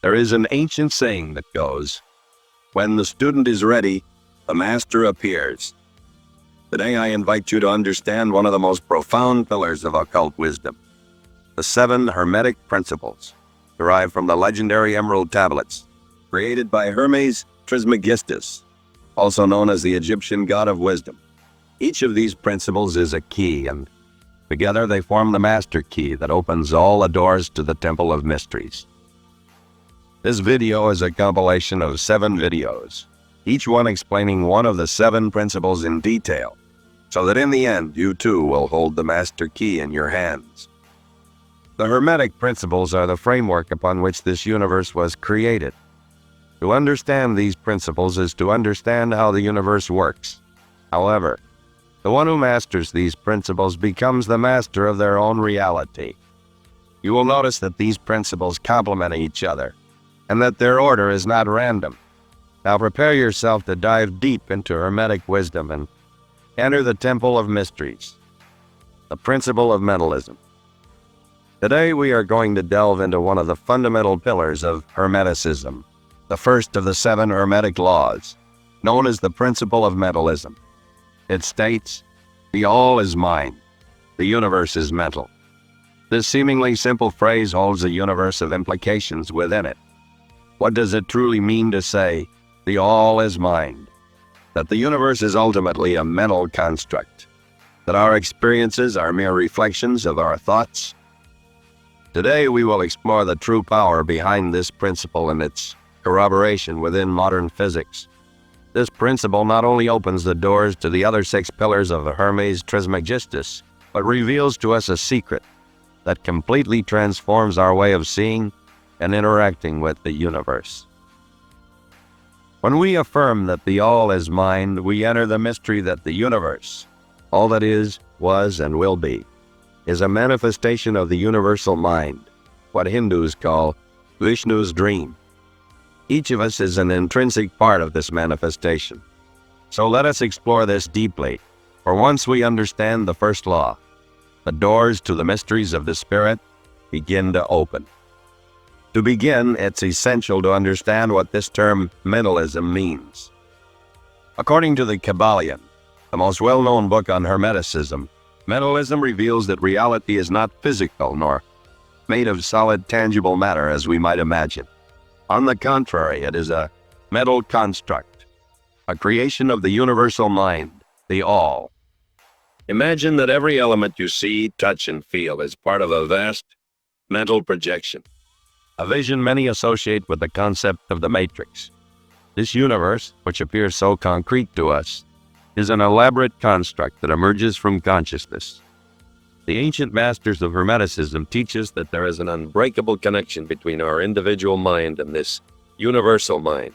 There is an ancient saying that goes, "When the student is ready, the master appears." Today I invite you to understand one of the most profound pillars of occult wisdom, the Seven Hermetic Principles, derived from the legendary emerald tablets, created by Hermes Trismegistus, also known as the Egyptian god of wisdom. Each of these principles is a key, and together they form the master key that opens all the doors to the Temple of Mysteries. This video is a compilation of 7 videos, each one explaining one of the 7 principles in detail, so that in the end you too will hold the master key in your hands. The Hermetic Principles are the framework upon which this universe was created. To understand these principles is to understand how the universe works. However, the one who masters these principles becomes the master of their own reality. You will notice that these principles complement each other, and that their order is not random. Now prepare yourself to dive deep into Hermetic wisdom and enter the Temple of Mysteries, the Principle of Mentalism. Today we are going to delve into one of the fundamental pillars of Hermeticism, the first of the 7 Hermetic Laws, known as the Principle of Mentalism. It states, "The all is mind, the universe is mental." This seemingly simple phrase holds a universe of implications within it. What does it truly mean to say, "The all is mind"? That the universe is ultimately a mental construct, that our experiences are mere reflections of our thoughts. Today we will explore the true power behind this principle and its corroboration within modern physics. This principle not only opens the doors to the other 6 pillars of the Hermes Trismegistus, but reveals to us a secret that completely transforms our way of seeing and interacting with the universe. When we affirm that the all is mind, we enter the mystery that the universe, all that is, was, and will be, is a manifestation of the universal mind, what Hindus call Vishnu's dream. Each of us is an intrinsic part of this manifestation. So let us explore this deeply, for once we understand the first law, the doors to the mysteries of the spirit begin to open. To begin, it's essential to understand what this term mentalism means. According to the Kabbalion, the most well-known book on Hermeticism, mentalism reveals that reality is not physical nor made of solid, tangible matter as we might imagine. On the contrary, it is a mental construct, a creation of the universal mind, the all. Imagine that every element you see, touch, and feel is part of a vast mental projection, a vision many associate with the concept of the Matrix. This universe, which appears so concrete to us, is an elaborate construct that emerges from consciousness. The ancient masters of Hermeticism teach us that there is an unbreakable connection between our individual mind and this universal mind.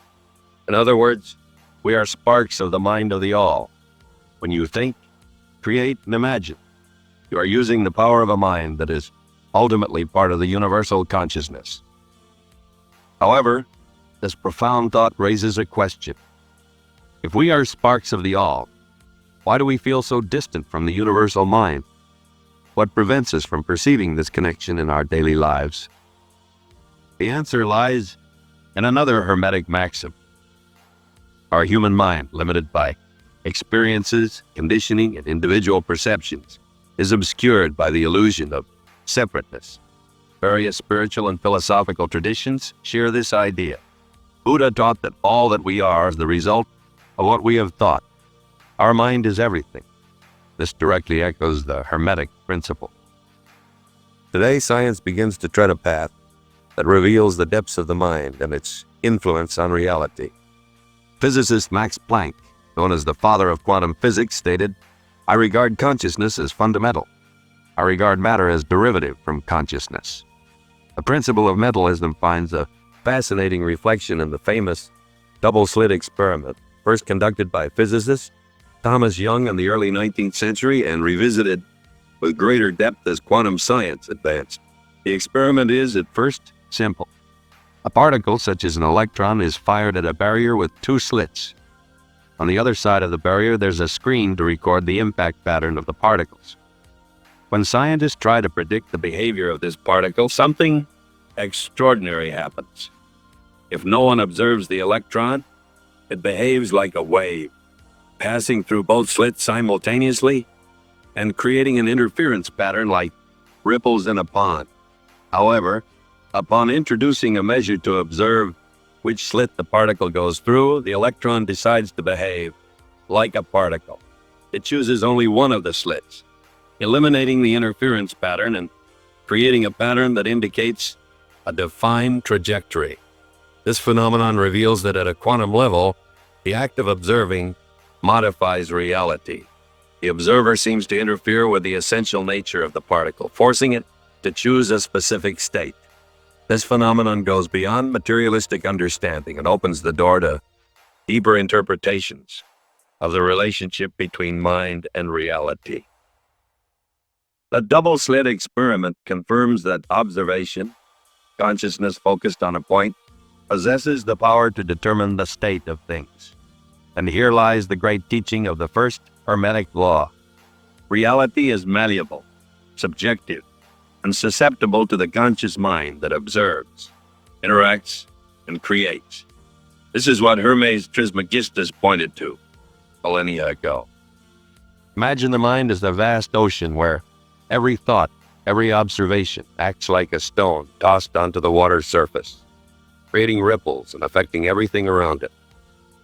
In other words, we are sparks of the mind of the all. When you think, create, and imagine, you are using the power of a mind that is ultimately part of the universal consciousness. However, this profound thought raises a question. If we are sparks of the all, why do we feel so distant from the universal mind? What prevents us from perceiving this connection in our daily lives? The answer lies in another Hermetic maxim. Our human mind, limited by experiences, conditioning, and individual perceptions, is obscured by the illusion of separateness. Various spiritual and philosophical traditions share this idea. Buddha taught that all that we are is the result of what we have thought. Our mind is everything. This directly echoes the Hermetic principle. Today, science begins to tread a path that reveals the depths of the mind and its influence on reality. Physicist Max Planck, known as the father of quantum physics, stated, "I regard consciousness as fundamental. I regard matter as derivative from consciousness." The principle of mentalism finds a fascinating reflection in the famous double-slit experiment, first conducted by physicist Thomas Young in the early 19th century and revisited with greater depth as quantum science advanced. The experiment is, at first, simple. A particle, such as an electron, is fired at a barrier with 2 slits. On the other side of the barrier, there's a screen to record the impact pattern of the particles. When scientists try to predict the behavior of this particle, something extraordinary happens. If no one observes the electron, it behaves like a wave, passing through both slits simultaneously and creating an interference pattern like ripples in a pond. However, upon introducing a measure to observe which slit the particle goes through, the electron decides to behave like a particle. It chooses only one of the slits, eliminating the interference pattern and creating a pattern that indicates a defined trajectory. This phenomenon reveals that at a quantum level, the act of observing modifies reality. The observer seems to interfere with the essential nature of the particle, forcing it to choose a specific state. This phenomenon goes beyond materialistic understanding and opens the door to deeper interpretations of the relationship between mind and reality. The double-slit experiment confirms that observation, consciousness focused on a point, possesses the power to determine the state of things. And here lies the great teaching of the first Hermetic Law. Reality is malleable, subjective, and susceptible to the conscious mind that observes, interacts, and creates. This is what Hermes Trismegistus pointed to millennia ago. Imagine the mind as the vast ocean where every thought, every observation acts like a stone tossed onto the water's surface, creating ripples and affecting everything around it.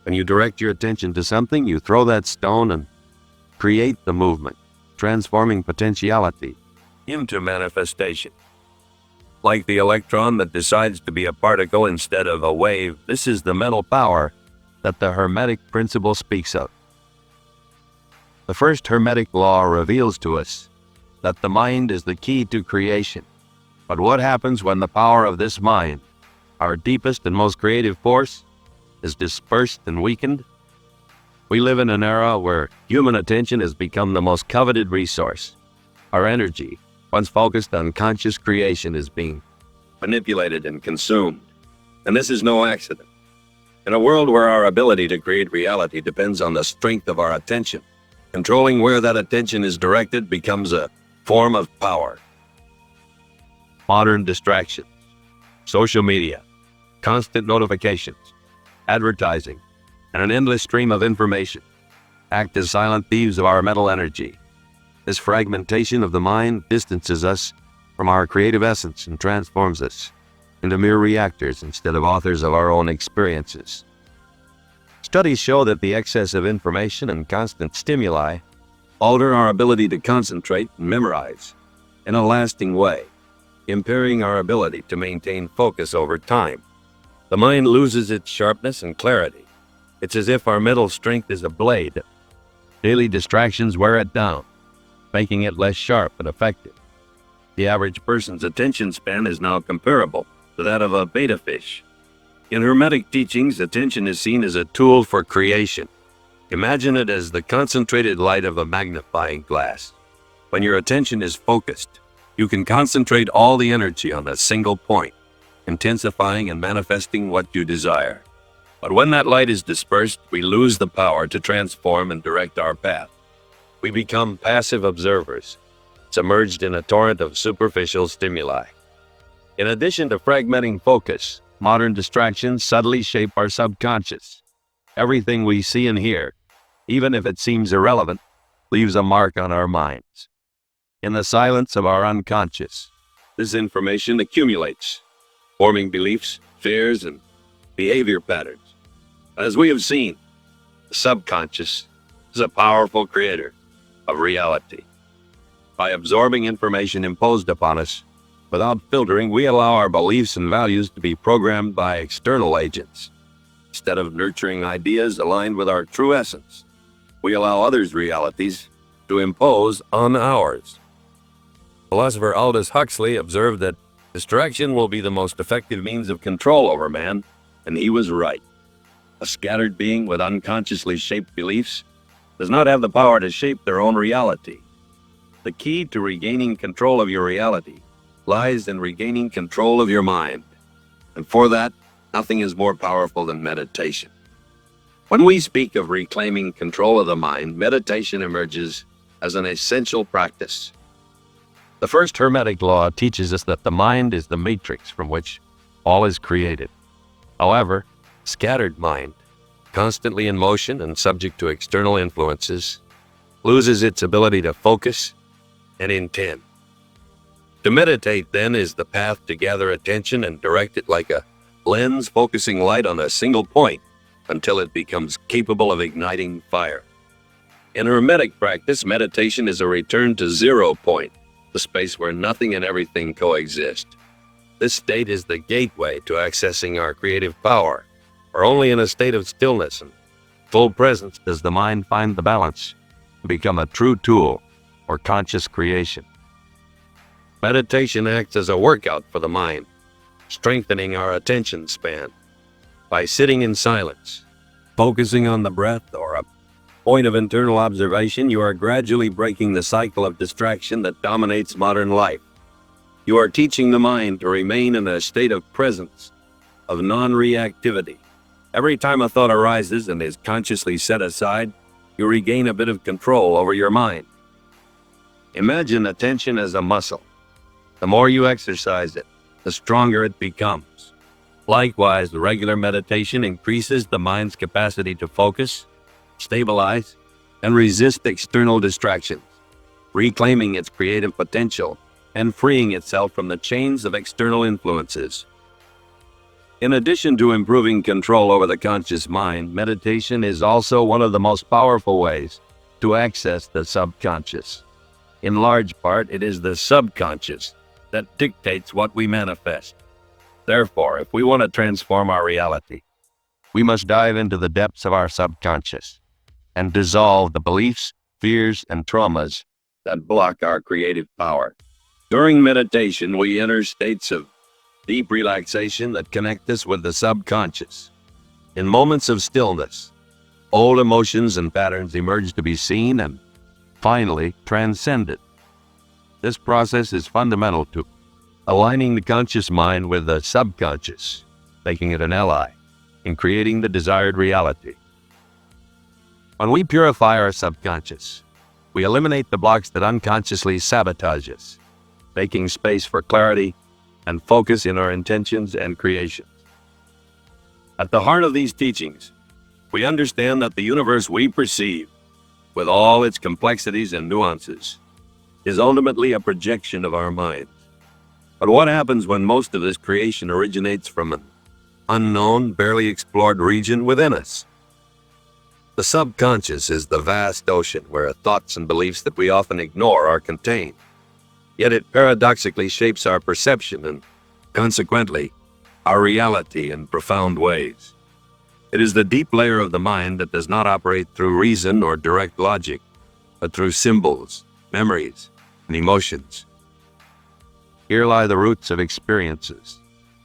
When you direct your attention to something, you throw that stone and create the movement, transforming potentiality into manifestation. Like the electron that decides to be a particle instead of a wave, this is the mental power that the Hermetic principle speaks of. The first Hermetic law reveals to us that the mind is the key to creation. But what happens when the power of this mind, our deepest and most creative force, is dispersed and weakened? We live in an era where human attention has become the most coveted resource. Our energy, once focused on conscious creation, is being manipulated and consumed. And this is no accident. In a world where our ability to create reality depends on the strength of our attention, controlling where that attention is directed becomes a form of power. Modern distractions, social media, constant notifications, advertising, and an endless stream of information act as silent thieves of our mental energy. This fragmentation of the mind distances us from our creative essence and transforms us into mere reactors instead of authors of our own experiences. Studies show that the excess of information and constant stimuli alter our ability to concentrate and memorize in a lasting way, impairing our ability to maintain focus over time. The mind loses its sharpness and clarity. It's as if our mental strength is a blade. Daily distractions wear it down, making it less sharp and effective. The average person's attention span is now comparable to that of a betta fish. In Hermetic teachings, attention is seen as a tool for creation. Imagine it as the concentrated light of a magnifying glass. When your attention is focused, you can concentrate all the energy on a single point, intensifying and manifesting what you desire. But when that light is dispersed, we lose the power to transform and direct our path. We become passive observers, submerged in a torrent of superficial stimuli. In addition to fragmenting focus, modern distractions subtly shape our subconscious. Everything we see and hear, even if it seems irrelevant, leaves a mark on our minds. In the silence of our unconscious, this information accumulates, forming beliefs, fears, and behavior patterns. As we have seen, the subconscious is a powerful creator of reality. By absorbing information imposed upon us without filtering, we allow our beliefs and values to be programmed by external agents. Instead of nurturing ideas aligned with our true essence, we allow others' realities to impose on ours. Philosopher Aldous Huxley observed that distraction will be the most effective means of control over man, and he was right. A scattered being with unconsciously shaped beliefs does not have the power to shape their own reality. The key to regaining control of your reality lies in regaining control of your mind. And for that, nothing is more powerful than meditation. When we speak of reclaiming control of the mind, meditation emerges as an essential practice. The first Hermetic law teaches us that the mind is the matrix from which all is created. However, scattered mind, constantly in motion and subject to external influences, loses its ability to focus and intend. To meditate, then, is the path to gather attention and direct it like a lens focusing light on a single point until it becomes capable of igniting fire. In Hermetic practice, meditation is a return to 0 point, the space where nothing and everything coexist. This state is the gateway to accessing our creative power, for only in a state of stillness and full presence does the mind find the balance to become a true tool for conscious creation. Meditation acts as a workout for the mind, strengthening our attention span. By sitting in silence, focusing on the breath or a point of internal observation, you are gradually breaking the cycle of distraction that dominates modern life. You are teaching the mind to remain in a state of presence, of non-reactivity. Every time a thought arises and is consciously set aside, you regain a bit of control over your mind. Imagine attention as a muscle. The more you exercise it, the stronger it becomes. Likewise, regular meditation increases the mind's capacity to focus, stabilize, and resist external distractions, reclaiming its creative potential and freeing itself from the chains of external influences. In addition to improving control over the conscious mind, meditation is also one of the most powerful ways to access the subconscious. In large part, it is the subconscious that dictates what we manifest. Therefore, if we want to transform our reality, we must dive into the depths of our subconscious and dissolve the beliefs, fears, and traumas that block our creative power. During meditation, we enter states of deep relaxation that connect us with the subconscious. In moments of stillness, old emotions and patterns emerge to be seen and, finally, transcended. This process is fundamental to aligning the conscious mind with the subconscious, making it an ally in creating the desired reality. When we purify our subconscious, we eliminate the blocks that unconsciously sabotage us, making space for clarity and focus in our intentions and creations. At the heart of these teachings, we understand that the universe we perceive, with all its complexities and nuances, is ultimately a projection of our minds. But what happens when most of this creation originates from an unknown, barely explored region within us? The subconscious is the vast ocean where thoughts and beliefs that we often ignore are contained. Yet it paradoxically shapes our perception and, consequently, our reality in profound ways. It is the deep layer of the mind that does not operate through reason or direct logic, but through symbols, memories, and emotions. Here lie the roots of experiences,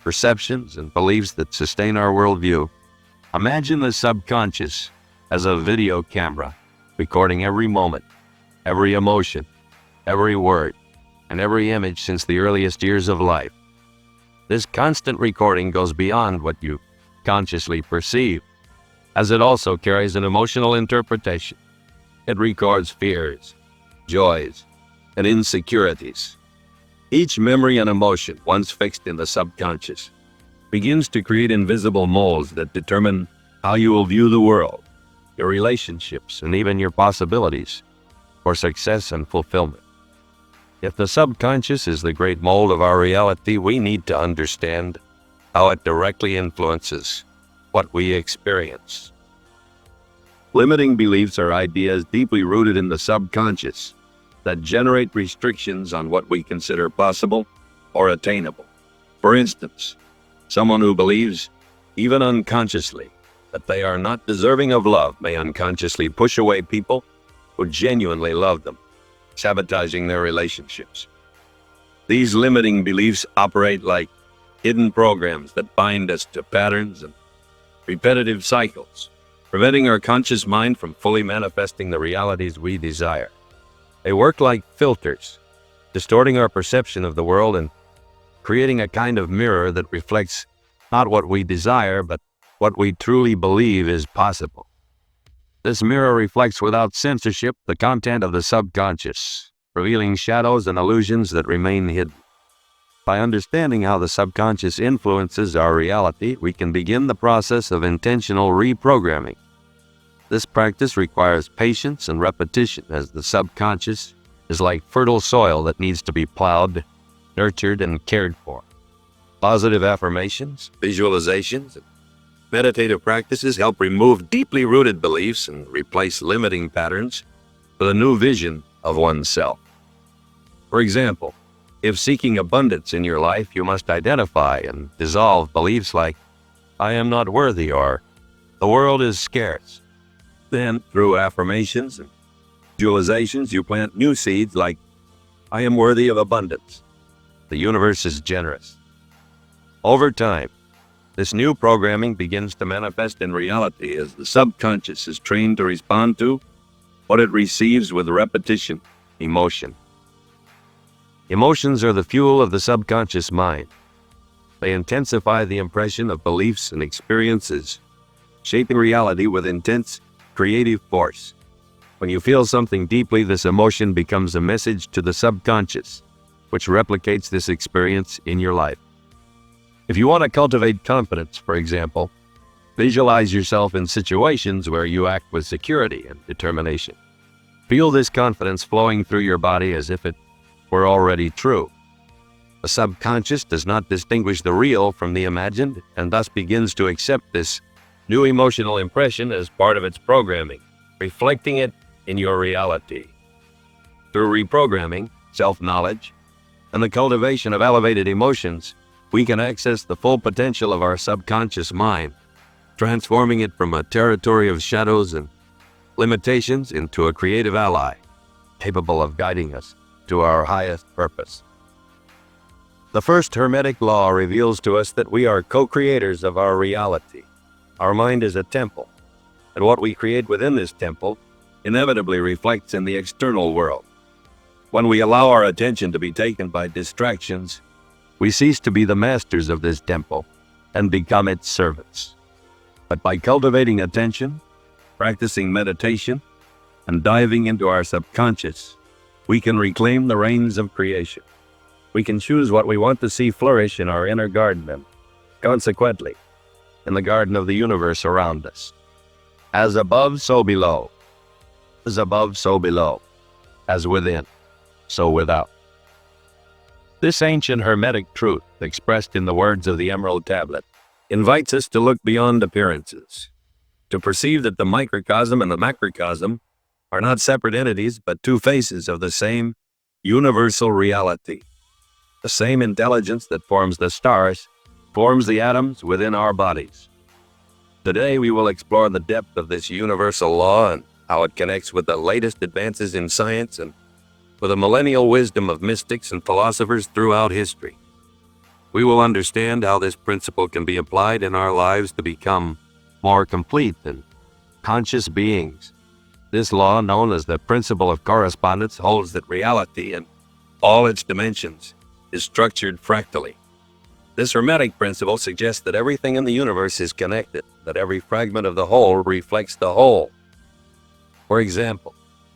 perceptions, and beliefs that sustain our worldview. Imagine the subconscious as a video camera, recording every moment, every emotion, every word, and every image since the earliest years of life. This constant recording goes beyond what you consciously perceive, as it also carries an emotional interpretation. It records fears, joys, and insecurities. Each memory and emotion, once fixed in the subconscious, begins to create invisible molds that determine how you will view the world, your relationships, and even your possibilities for success and fulfillment. If the subconscious is the great mold of our reality, we need to understand how it directly influences what we experience. Limiting beliefs are ideas deeply rooted in the subconscious that generate restrictions on what we consider possible or attainable. For instance, someone who believes, even unconsciously, that they are not deserving of love may unconsciously push away people who genuinely love them, sabotaging their relationships. These limiting beliefs operate like hidden programs that bind us to patterns and repetitive cycles, preventing our conscious mind from fully manifesting the realities we desire. They work like filters, distorting our perception of the world and creating a kind of mirror that reflects not what we desire, but what we truly believe is possible. This mirror reflects without censorship the content of the subconscious, revealing shadows and illusions that remain hidden. By understanding how the subconscious influences our reality, we can begin the process of intentional reprogramming. This practice requires patience and repetition, as the subconscious is like fertile soil that needs to be plowed, nurtured, and cared for. Positive affirmations, visualizations, and meditative practices help remove deeply rooted beliefs and replace limiting patterns with a new vision of oneself. For example, if seeking abundance in your life, you must identify and dissolve beliefs like, "I am not worthy," or "the world is scarce." Then, through affirmations and visualizations, you plant new seeds like, "I am worthy of abundance. The universe is generous." Over time, this new programming begins to manifest in reality as the subconscious is trained to respond to what it receives with repetition, emotion. Emotions are the fuel of the subconscious mind. They intensify the impression of beliefs and experiences, shaping reality with intense, creative force. When you feel something deeply, this emotion becomes a message to the subconscious, which replicates this experience in your life. If you want to cultivate confidence, for example, visualize yourself in situations where you act with security and determination. Feel this confidence flowing through your body as if it were already true. The subconscious does not distinguish the real from the imagined, and thus begins to accept this new emotional impression as part of its programming, reflecting it in your reality. Through reprogramming, self-knowledge, and the cultivation of elevated emotions, we can access the full potential of our subconscious mind, transforming it from a territory of shadows and limitations into a creative ally, capable of guiding us to our highest purpose. The first Hermetic Law reveals to us that we are co-creators of our reality. Our mind is a temple, and what we create within this temple inevitably reflects in the external world. When we allow our attention to be taken by distractions, we cease to be the masters of this temple and become its servants. But by cultivating attention, practicing meditation, and diving into our subconscious, we can reclaim the reins of creation. We can choose what we want to see flourish in our inner garden and, consequently, in the garden of the universe around us. As above, so below. As above, so below. As within, so without. This ancient Hermetic truth, expressed in the words of the Emerald Tablet, invites us to look beyond appearances, to perceive that the microcosm and the macrocosm are not separate entities, but two faces of the same universal reality. The same intelligence that forms the stars forms the atoms within our bodies. Today, we will explore the depth of this universal law and how it connects with the latest advances in science and with the millennial wisdom of mystics and philosophers throughout history. We will understand how this principle can be applied in our lives to become more complete and conscious beings. This law, known as the Principle of Correspondence, holds that reality in all its dimensions is structured fractally. This Hermetic principle suggests that everything in the universe is connected, that every fragment of the whole reflects the whole. For example,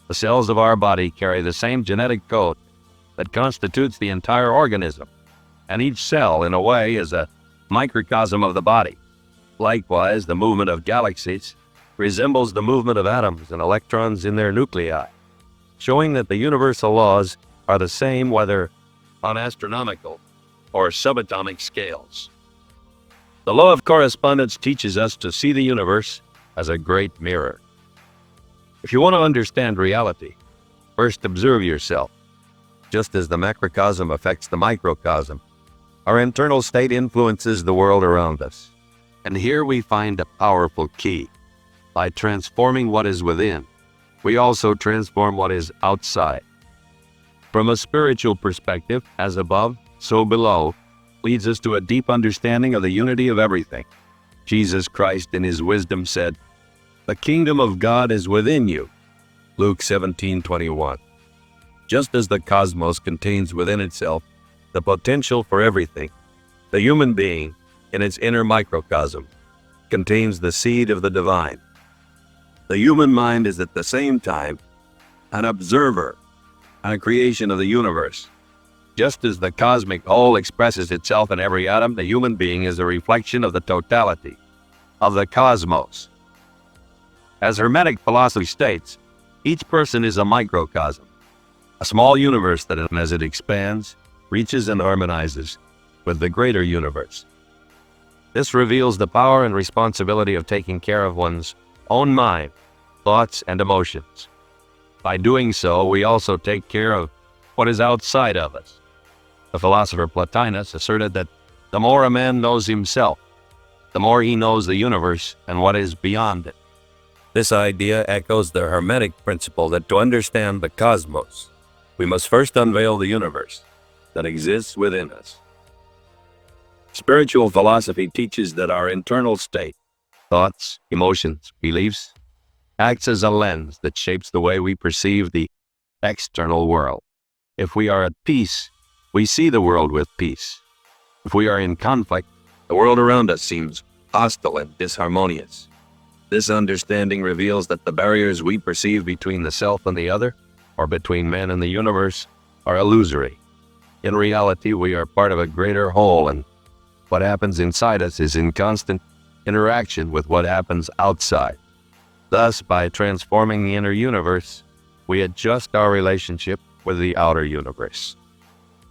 the cells of our body carry the same genetic code that constitutes the entire organism, and each cell, in a way, is a microcosm of the body. Likewise, the movement of galaxies resembles the movement of atoms and electrons in their nuclei, showing that the universal laws are the same whether on astronomical or subatomic scales. The law of correspondence teaches us to see the universe as a great mirror. If you want to understand reality, first observe yourself. Just as the macrocosm affects the microcosm, our internal state influences the world around us. And here we find a powerful key. By transforming what is within, we also transform what is outside. From a spiritual perspective, as above, so below, leads us to a deep understanding of the unity of everything. Jesus Christ in his wisdom said, "The kingdom of God is within you." Luke 17:21. Just as the cosmos contains within itself the potential for everything, the human being, in its inner microcosm, contains the seed of the divine. The human mind is at the same time an observer and a creation of the universe. Just as the cosmic whole expresses itself in every atom, the human being is a reflection of the totality of the cosmos. As Hermetic philosophy states, each person is a microcosm, a small universe that, as it expands, reaches and harmonizes with the greater universe. This reveals the power and responsibility of taking care of one's own mind, thoughts, and emotions. By doing so, we also take care of what is outside of us. The philosopher Plotinus asserted that the more a man knows himself, the more he knows the universe and what is beyond it. This idea echoes the Hermetic principle that to understand the cosmos, we must first unveil the universe that exists within us. Spiritual philosophy teaches that our internal state, thoughts, emotions, beliefs, acts as a lens that shapes the way we perceive the external world. If we are at peace, we see the world with peace. If we are in conflict, the world around us seems hostile and disharmonious. This understanding reveals that the barriers we perceive between the self and the other, or between man and the universe, are illusory. In reality, we are part of a greater whole, and what happens inside us is in constant interaction with what happens outside. Thus, by transforming the inner universe, we adjust our relationship with the outer universe.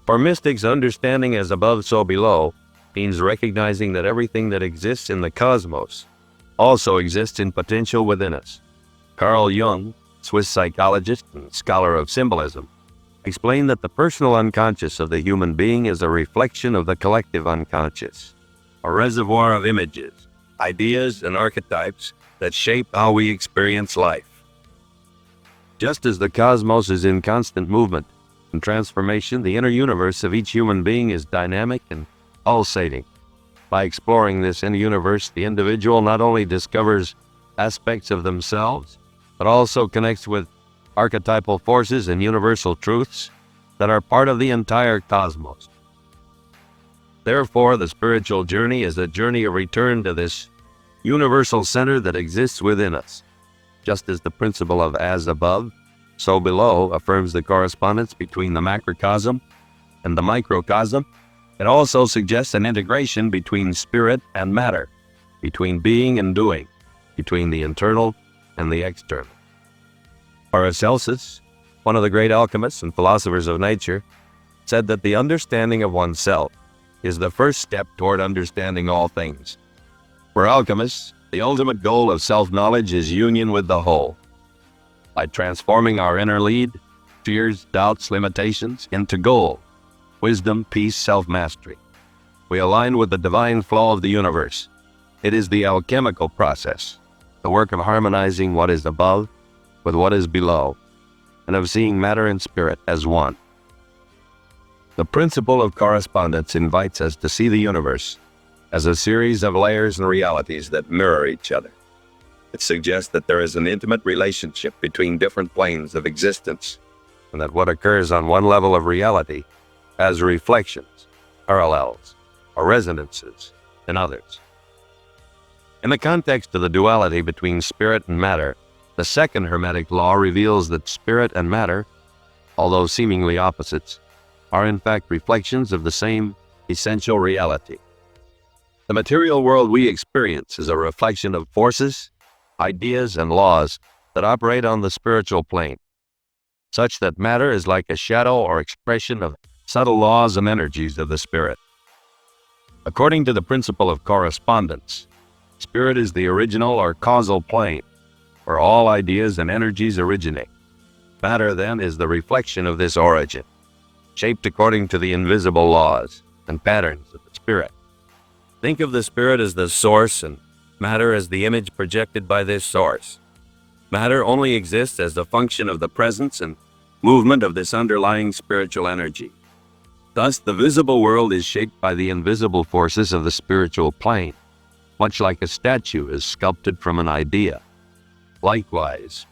For mystics, understanding as above, so below means recognizing that everything that exists in the cosmos also exists in potential within us. Carl Jung, Swiss psychologist and scholar of symbolism, explained that the personal unconscious of the human being is a reflection of the collective unconscious, a reservoir of images, ideas, and archetypes that shape how we experience life. Just as the cosmos is in constant movement and transformation, the inner universe of each human being is dynamic and pulsating. By exploring this inner universe, the individual not only discovers aspects of themselves, but also connects with archetypal forces and universal truths that are part of the entire cosmos. Therefore, the spiritual journey is a journey of return to this universal center that exists within us. Just as the principle of as above, so below affirms the correspondence between the macrocosm and the microcosm, it also suggests an integration between spirit and matter, between being and doing, between the internal and the external. Paracelsus, one of the great alchemists and philosophers of nature, said that the understanding of oneself is the first step toward understanding all things. For alchemists, the ultimate goal of self-knowledge is union with the whole. By transforming our inner lead, fears, doubts, limitations into gold, wisdom, peace, self-mastery, we align with the divine flow of the universe. It is the alchemical process, the work of harmonizing what is above with what is below, and of seeing matter and spirit as one. The principle of correspondence invites us to see the universe as a series of layers and realities that mirror each other. It suggests that there is an intimate relationship between different planes of existence, and that what occurs on one level of reality has reflections, parallels, or resonances in others. In the context of the duality between spirit and matter, the second Hermetic law reveals that spirit and matter, although seemingly opposites, are in fact reflections of the same essential reality. The material world we experience is a reflection of forces, ideas, and laws that operate on the spiritual plane, such that matter is like a shadow or expression of subtle laws and energies of the spirit. According to the principle of correspondence, spirit is the original or causal plane, where all ideas and energies originate. Matter, then, is the reflection of this origin, shaped according to the invisible laws and patterns of the spirit. Think of the spirit as the source and matter as the image projected by this source. Matter only exists as a function of the presence and movement of this underlying spiritual energy. Thus, the visible world is shaped by the invisible forces of the spiritual plane, much like a statue is sculpted from an idea. Likewise,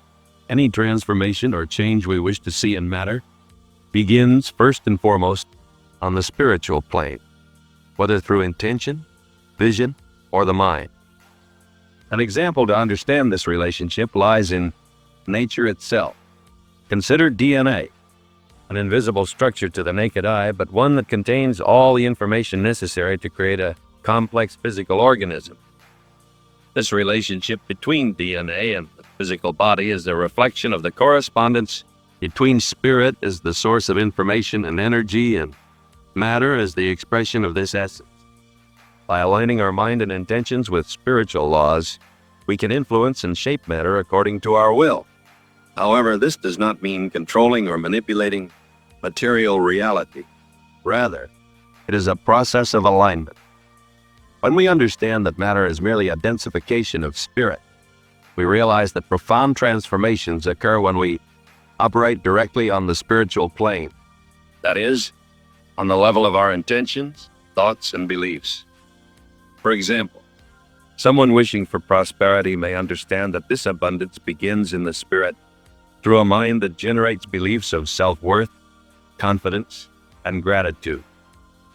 any transformation or change we wish to see in matter begins first and foremost on the spiritual plane, whether through intention, vision, or the mind. An example to understand this relationship lies in nature itself. Consider DNA. an invisible structure to the naked eye, but one that contains all the information necessary to create a complex physical organism. This relationship between DNA and the physical body is a reflection of the correspondence between spirit as the source of information and energy, and matter as the expression of this essence. By aligning our mind and intentions with spiritual laws, we can influence and shape matter according to our will. However, this does not mean controlling or manipulating material reality. Rather, it is a process of alignment. When we understand that matter is merely a densification of spirit, we realize that profound transformations occur when we operate directly on the spiritual plane. That is, on the level of our intentions, thoughts, and beliefs. For example, someone wishing for prosperity may understand that this abundance begins in the spirit through a mind that generates beliefs of self-worth, confidence, and gratitude.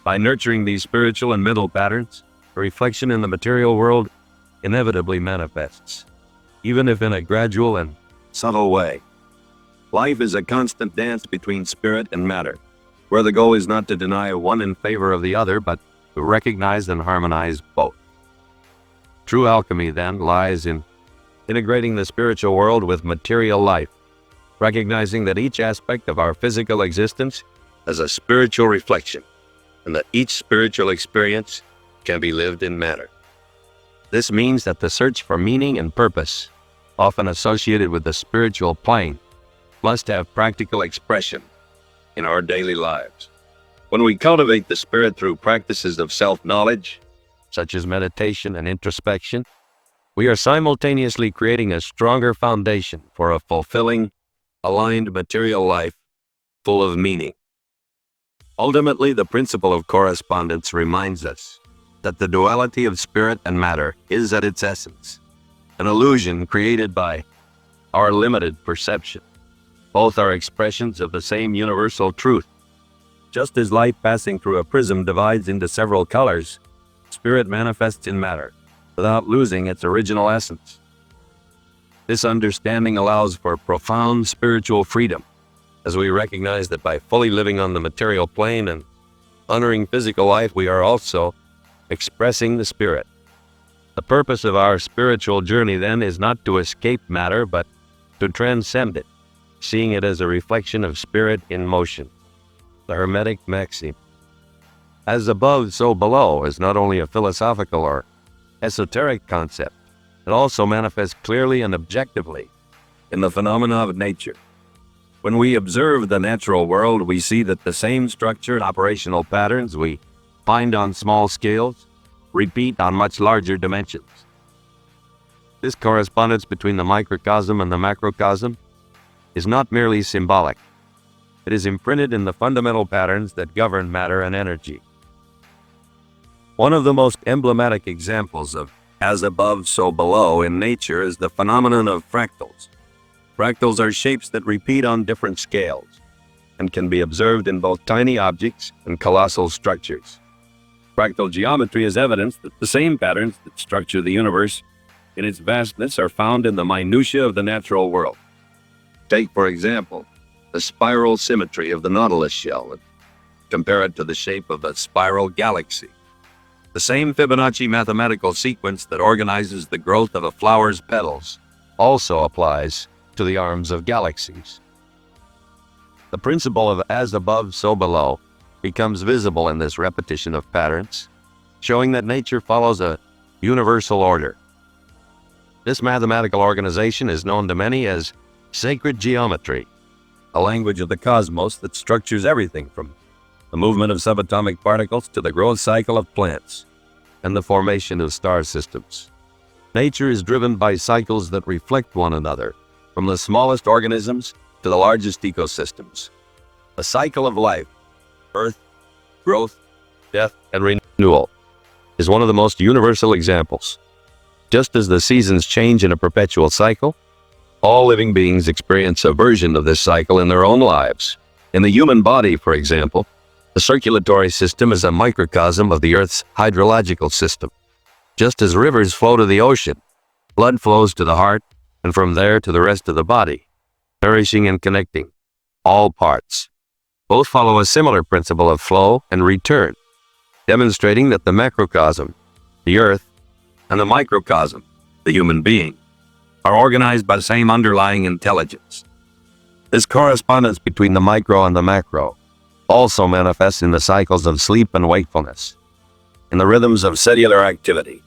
By nurturing these spiritual and mental patterns, a reflection in the material world inevitably manifests, even if in a gradual and subtle way. Life is a constant dance between spirit and matter, where the goal is not to deny one in favor of the other, but to recognize and harmonize both. True alchemy, then, lies in integrating the spiritual world with material life, recognizing that each aspect of our physical existence has a spiritual reflection, and that each spiritual experience can be lived in matter. This means that the search for meaning and purpose, often associated with the spiritual plane, must have practical expression in our daily lives. When we cultivate the spirit through practices of self-knowledge, such as meditation and introspection, we are simultaneously creating a stronger foundation for a fulfilling, aligned material life full of meaning. Ultimately, the principle of correspondence reminds us that the duality of spirit and matter is at its essence an illusion created by our limited perception. Both are expressions of the same universal truth. Just as light passing through a prism divides into several colors, spirit manifests in matter without losing its original essence. This understanding allows for profound spiritual freedom, as we recognize that by fully living on the material plane and honoring physical life, we are also expressing the spirit. The purpose of our spiritual journey, then, is not to escape matter, but to transcend it, seeing it as a reflection of spirit in motion. The Hermetic maxim, "As above, so below," is not only a philosophical or esoteric concept, it also manifests clearly and objectively in the phenomena of nature. When we observe the natural world, we see that the same structure and operational patterns we find on small scales repeat on much larger dimensions. This correspondence between the microcosm and the macrocosm is not merely symbolic. It is imprinted in the fundamental patterns that govern matter and energy. One of the most emblematic examples of as above, so below in nature is the phenomenon of fractals. Fractals are shapes that repeat on different scales and can be observed in both tiny objects and colossal structures. Fractal geometry is evidence that the same patterns that structure the universe in its vastness are found in the minutiae of the natural world. Take, for example, the spiral symmetry of the Nautilus shell and compare it to the shape of a spiral galaxy. The same Fibonacci mathematical sequence that organizes the growth of a flower's petals also applies to the arms of galaxies. The principle of as above, so below becomes visible in this repetition of patterns, showing that nature follows a universal order. This mathematical organization is known to many as sacred geometry, a language of the cosmos that structures everything from the movement of subatomic particles to the growth cycle of plants and the formation of star systems. Nature is driven by cycles that reflect one another, from the smallest organisms to the largest ecosystems. The cycle of life, birth, growth, death, and renewal, is one of the most universal examples. Just as the seasons change in a perpetual cycle, all living beings experience a version of this cycle in their own lives. In the human body, for example, the circulatory system is a microcosm of the Earth's hydrological system. Just as rivers flow to the ocean, blood flows to the heart, and from there to the rest of the body, nourishing and connecting all parts. Both follow a similar principle of flow and return, demonstrating that the macrocosm, the earth, and the microcosm, the human being, are organized by the same underlying intelligence. This correspondence between the micro and the macro also manifests in the cycles of sleep and wakefulness, in the rhythms of cellular activity,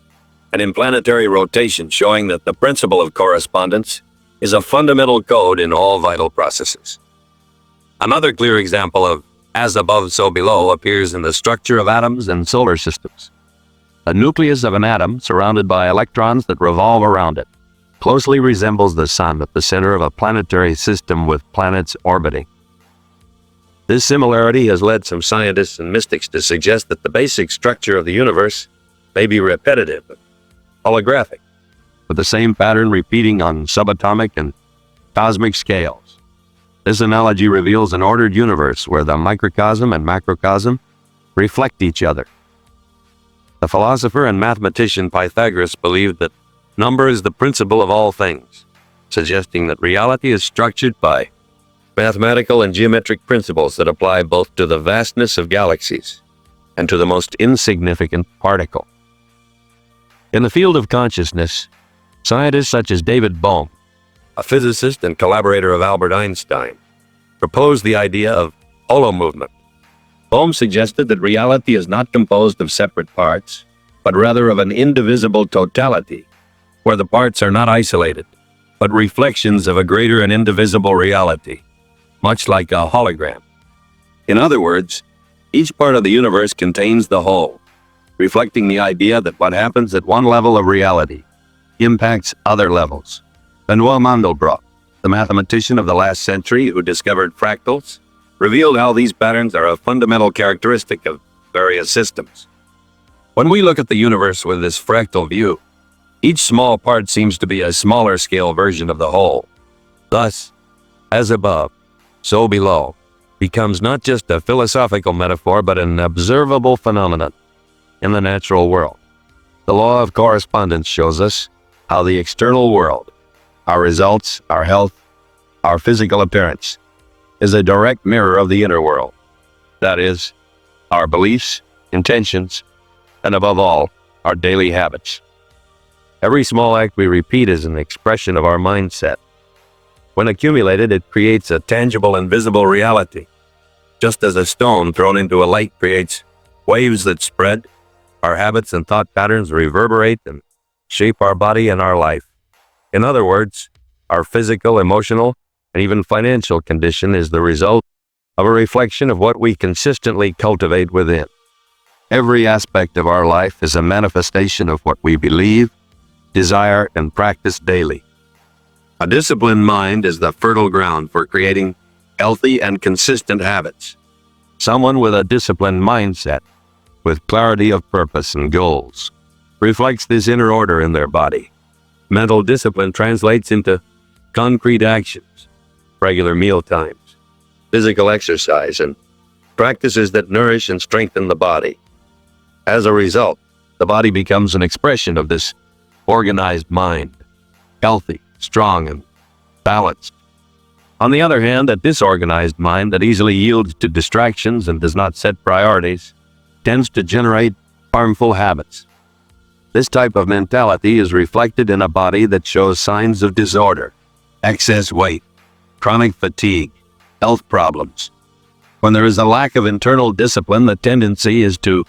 and in planetary rotation, showing that the principle of correspondence is a fundamental code in all vital processes. Another clear example of as above, so below appears in the structure of atoms and solar systems. The nucleus of an atom, surrounded by electrons that revolve around it, closely resembles the sun at the center of a planetary system with planets orbiting. This similarity has led some scientists and mystics to suggest that the basic structure of the universe may be repetitive, holographic, with the same pattern repeating on subatomic and cosmic scales. This analogy reveals an ordered universe where the microcosm and macrocosm reflect each other. The philosopher and mathematician Pythagoras believed that number is the principle of all things, suggesting that reality is structured by mathematical and geometric principles that apply both to the vastness of galaxies and to the most insignificant particle. In the field of consciousness, scientists such as David Bohm, a physicist and collaborator of Albert Einstein, proposed the idea of hollow movement. Bohm suggested that reality is not composed of separate parts, but rather of an indivisible totality, where the parts are not isolated, but reflections of a greater and indivisible reality, much like a hologram. In other words, each part of the universe contains the whole, reflecting the idea that what happens at one level of reality impacts other levels. Benoit Mandelbrot, the mathematician of the last century who discovered fractals, revealed how these patterns are a fundamental characteristic of various systems. When we look at the universe with this fractal view, each small part seems to be a smaller scale version of the whole. Thus, as above, so below becomes not just a philosophical metaphor, but an observable phenomenon in the natural world. The law of correspondence shows us how the external world, our results, our health, our physical appearance, is a direct mirror of the inner world. That is, our beliefs, intentions, and above all, our daily habits. Every small act we repeat is an expression of our mindset. When accumulated, it creates a tangible and visible reality. Just as a stone thrown into a lake creates waves that spread, our habits and thought patterns reverberate and shape our body and our life. In other words, our physical, emotional, and even financial condition is the result of a reflection of what we consistently cultivate within. Every aspect of our life is a manifestation of what we believe, desire, and practice daily. A disciplined mind is the fertile ground for creating healthy and consistent habits. Someone with a disciplined mindset, with clarity of purpose and goals, reflects this inner order in their body. Mental discipline translates into concrete actions, regular meal times, physical exercise, and practices that nourish and strengthen the body. As a result, the body becomes an expression of this organized mind, healthy, strong, and balanced. On the other hand, a disorganized mind that easily yields to distractions and does not set priorities tends to generate harmful habits. This type of mentality is reflected in a body that shows signs of disorder, excess weight, chronic fatigue, health problems. When there is a lack of internal discipline, the tendency is to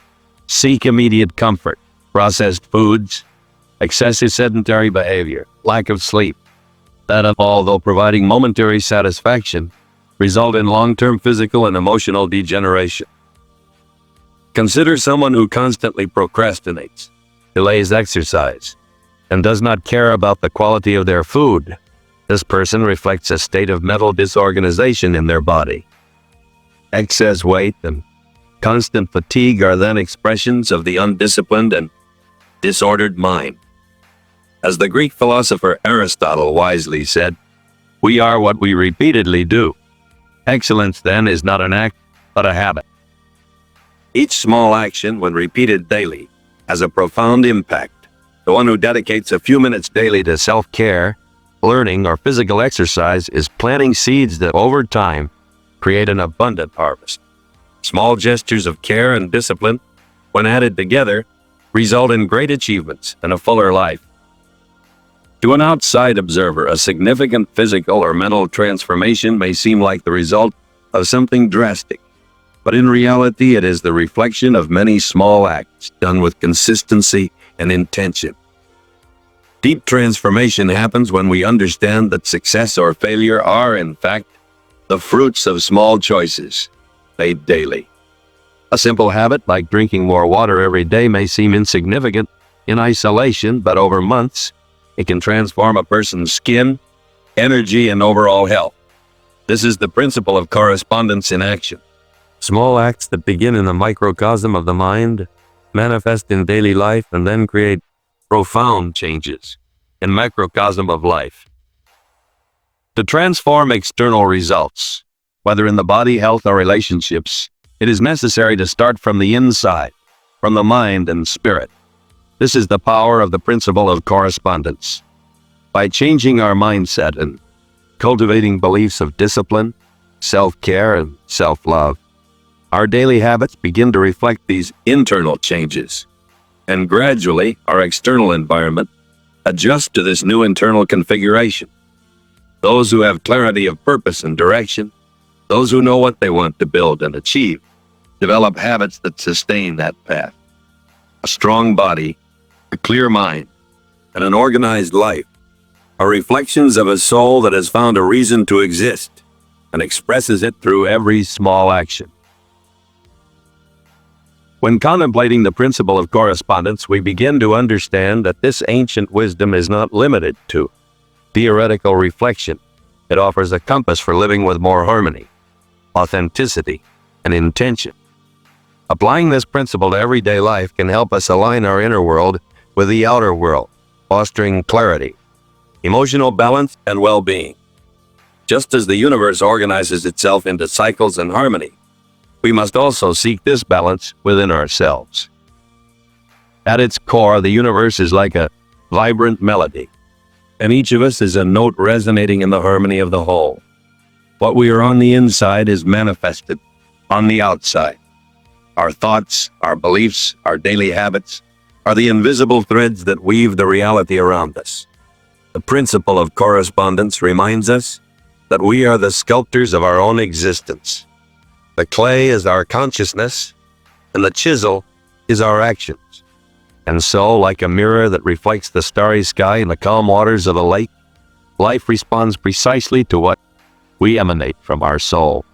seek immediate comfort, processed foods, excessive sedentary behavior, lack of sleep, that, although providing momentary satisfaction, result in long-term physical and emotional degeneration. Consider someone who constantly procrastinates, delays exercise, and does not care about the quality of their food. This person reflects a state of mental disorganization in their body. Excess weight and constant fatigue are then expressions of the undisciplined and disordered mind. As the Greek philosopher Aristotle wisely said, "We are what we repeatedly do." Excellence, then, is not an act, but a habit. Each small action, when repeated daily, has a profound impact. The one who dedicates a few minutes daily to self-care, learning, or physical exercise is planting seeds that, over time, create an abundant harvest. Small gestures of care and discipline, when added together, result in great achievements and a fuller life. To an outside observer, a significant physical or mental transformation may seem like the result of something drastic, but in reality it is the reflection of many small acts done with consistency and intention. Deep transformation happens when we understand that success or failure are, in fact, the fruits of small choices made daily. A simple habit like drinking more water every day may seem insignificant in isolation, but over months, it can transform a person's skin, energy, and overall health. This is the principle of correspondence in action. Small acts that begin in the microcosm of the mind, manifest in daily life, and then create profound changes in macrocosm of life. To transform external results, whether in the body, health, or relationships, it is necessary to start from the inside, from the mind and spirit. This is the power of the principle of correspondence. By changing our mindset and cultivating beliefs of discipline, self-care, and self-love, our daily habits begin to reflect these internal changes, and gradually our external environment adjusts to this new internal configuration. Those who have clarity of purpose and direction, those who know what they want to build and achieve, develop habits that sustain that path. A strong body, a clear mind, and an organized life are reflections of a soul that has found a reason to exist and expresses it through every small action. When contemplating the principle of correspondence, we begin to understand that this ancient wisdom is not limited to theoretical reflection. It offers a compass for living with more harmony, authenticity, and intention. Applying this principle to everyday life can help us align our inner world with the outer world, fostering clarity, emotional balance, and well-being. Just as the universe organizes itself into cycles and harmony, we must also seek this balance within ourselves. At its core, the universe is like a vibrant melody, and each of us is a note resonating in the harmony of the whole. What we are on the inside is manifested on the outside. Our thoughts, our beliefs, our daily habits are the invisible threads that weave the reality around us. The principle of correspondence reminds us that we are the sculptors of our own existence. The clay is our consciousness, and the chisel is our actions. And so, like a mirror that reflects the starry sky and the calm waters of a lake, life responds precisely to what we emanate from our soul.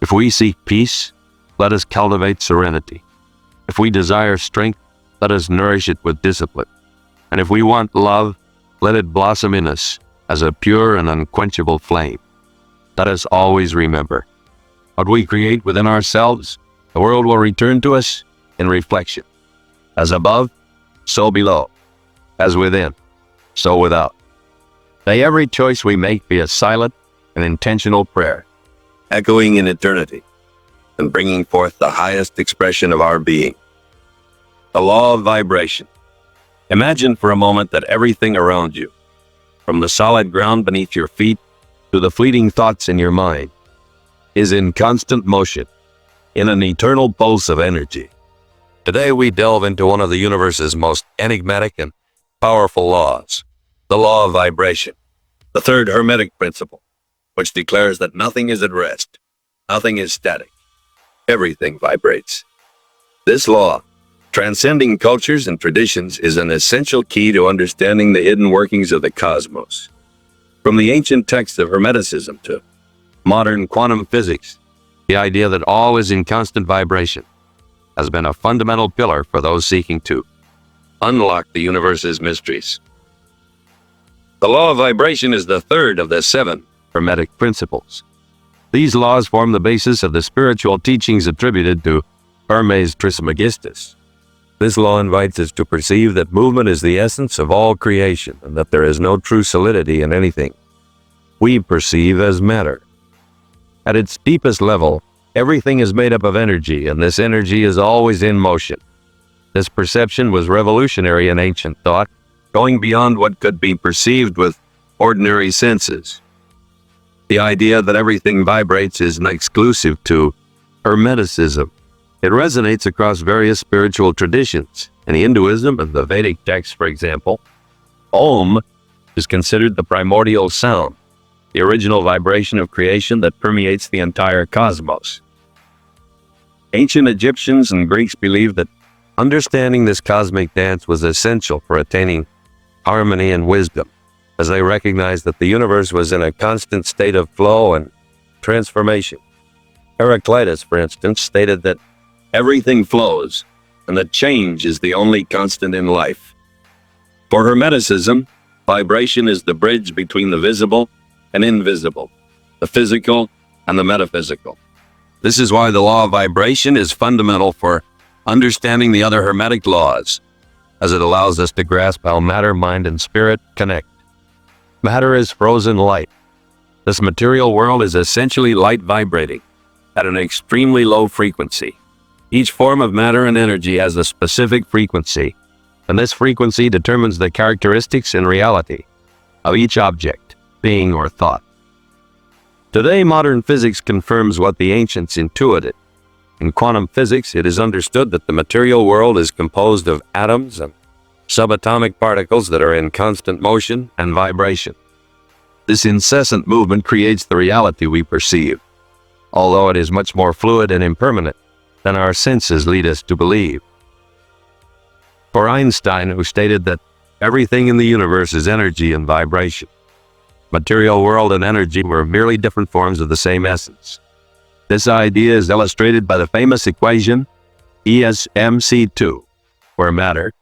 If we seek peace, let us cultivate serenity. If we desire strength, let us nourish it with discipline. And if we want love, let it blossom in us as a pure and unquenchable flame. Let us always remember, what we create within ourselves, the world will return to us in reflection. As above, so below. As within, so without. May every choice we make be a silent and intentional prayer, echoing in eternity and bringing forth the highest expression of our being. The law of vibration. Imagine for a moment that everything around you, from the solid ground beneath your feet to the fleeting thoughts in your mind, is in constant motion, in an eternal pulse of energy. Today we delve into one of the universe's most enigmatic and powerful laws, the law of vibration, the third Hermetic principle, which declares that nothing is at rest, nothing is static, everything vibrates. This law, transcending cultures and traditions, is an essential key to understanding the hidden workings of the cosmos. From the ancient texts of Hermeticism to modern quantum physics, the idea that all is in constant vibration has been a fundamental pillar for those seeking to unlock the universe's mysteries. The law of vibration is the third of the 7 Hermetic Principles. These laws form the basis of the spiritual teachings attributed to Hermes Trismegistus. This law invites us to perceive that movement is the essence of all creation and that there is no true solidity in anything we perceive as matter. At its deepest level, everything is made up of energy, and this energy is always in motion. This perception was revolutionary in ancient thought, going beyond what could be perceived with ordinary senses. The idea that everything vibrates is not exclusive to Hermeticism. It resonates across various spiritual traditions. In Hinduism and the Vedic texts, for example, Om is considered the primordial sound, the original vibration of creation that permeates the entire cosmos. Ancient Egyptians and Greeks believed that understanding this cosmic dance was essential for attaining harmony and wisdom, as they recognized that the universe was in a constant state of flow and transformation. Heraclitus, for instance, stated that everything flows, and that change is the only constant in life. For Hermeticism, vibration is the bridge between the visible and invisible, the physical and the metaphysical. This is why the law of vibration is fundamental for understanding the other Hermetic laws, as it allows us to grasp how matter, mind, and spirit connect. Matter is frozen light. This material world is essentially light vibrating at an extremely low frequency. Each form of matter and energy has a specific frequency, and this frequency determines the characteristics and reality of each object, being, or thought. Today, modern physics confirms what the ancients intuited. In quantum physics, it is understood that the material world is composed of atoms and subatomic particles that are in constant motion and vibration. This incessant movement creates the reality we perceive, although it is much more fluid and impermanent than our senses lead us to believe. For Einstein, who stated that everything in the universe is energy and vibration, material world and energy were merely different forms of the same essence. This idea is illustrated by the famous equation ES-mc2, where matter,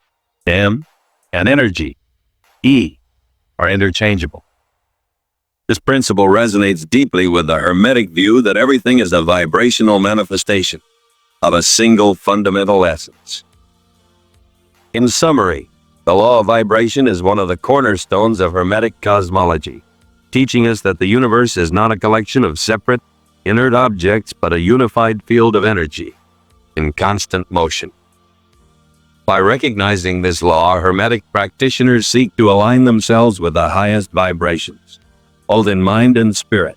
M, and energy, E, are interchangeable. This principle resonates deeply with the Hermetic view that everything is a vibrational manifestation of a single fundamental essence. In summary, the law of vibration is one of the cornerstones of Hermetic cosmology, teaching us that the universe is not a collection of separate, inert objects, but a unified field of energy in constant motion. By recognizing this law, Hermetic practitioners seek to align themselves with the highest vibrations, both in mind and spirit,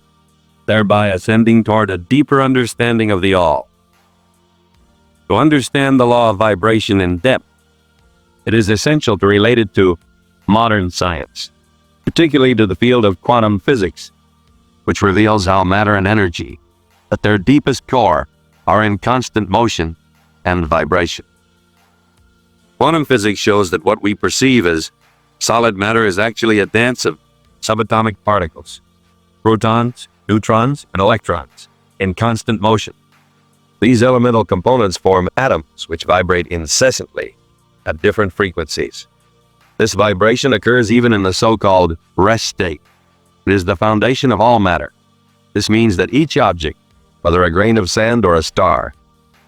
thereby ascending toward a deeper understanding of the all. To understand the law of vibration in depth, it is essential to relate it to modern science, particularly to the field of quantum physics, which reveals how matter and energy, at their deepest core, are in constant motion and vibration. Quantum physics shows that what we perceive as solid matter is actually a dance of subatomic particles, protons, neutrons, and electrons, in constant motion. These elemental components form atoms which vibrate incessantly at different frequencies. This vibration occurs even in the so-called rest state. It is the foundation of all matter. This means that each object, whether a grain of sand or a star,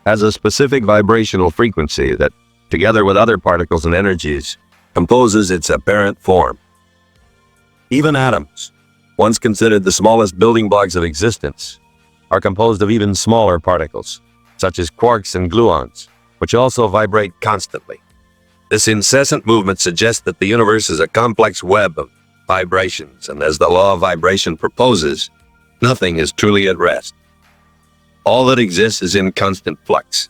has a specific vibrational frequency that, together with other particles and energies, composes its apparent form. Even atoms, once considered the smallest building blocks of existence, are composed of even smaller particles, such as quarks and gluons, which also vibrate constantly. This incessant movement suggests that the universe is a complex web of vibrations, and as the law of vibration proposes, nothing is truly at rest. All that exists is in constant flux.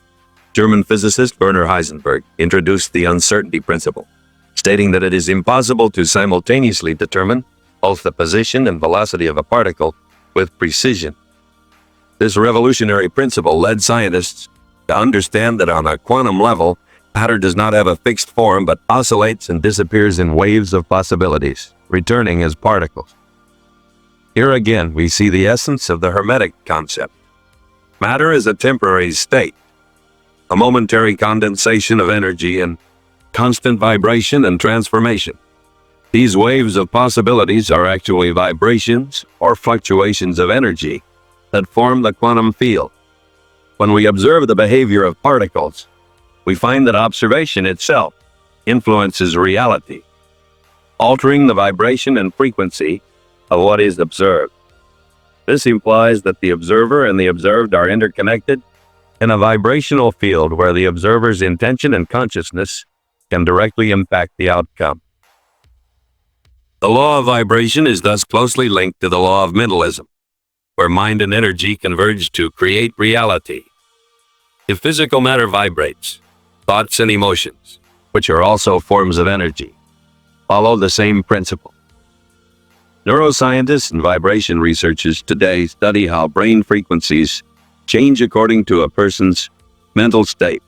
German physicist Werner Heisenberg introduced the uncertainty principle, stating that it is impossible to simultaneously determine both the position and velocity of a particle with precision. This revolutionary principle led scientists to understand that on a quantum level, matter does not have a fixed form but oscillates and disappears in waves of possibilities, returning as particles. Here again, we see the essence of the Hermetic concept. Matter is a temporary state, a momentary condensation of energy in constant vibration and transformation. These waves of possibilities are actually vibrations or fluctuations of energy that form the quantum field. When we observe the behavior of particles, we find that observation itself influences reality, altering the vibration and frequency of what is observed. This implies that the observer and the observed are interconnected in a vibrational field where the observer's intention and consciousness can directly impact the outcome. The law of vibration is thus closely linked to the law of mentalism, where mind and energy converge to create reality. If physical matter vibrates, thoughts and emotions, which are also forms of energy, follow the same principle. Neuroscientists and vibration researchers today study how brain frequencies change according to a person's mental state.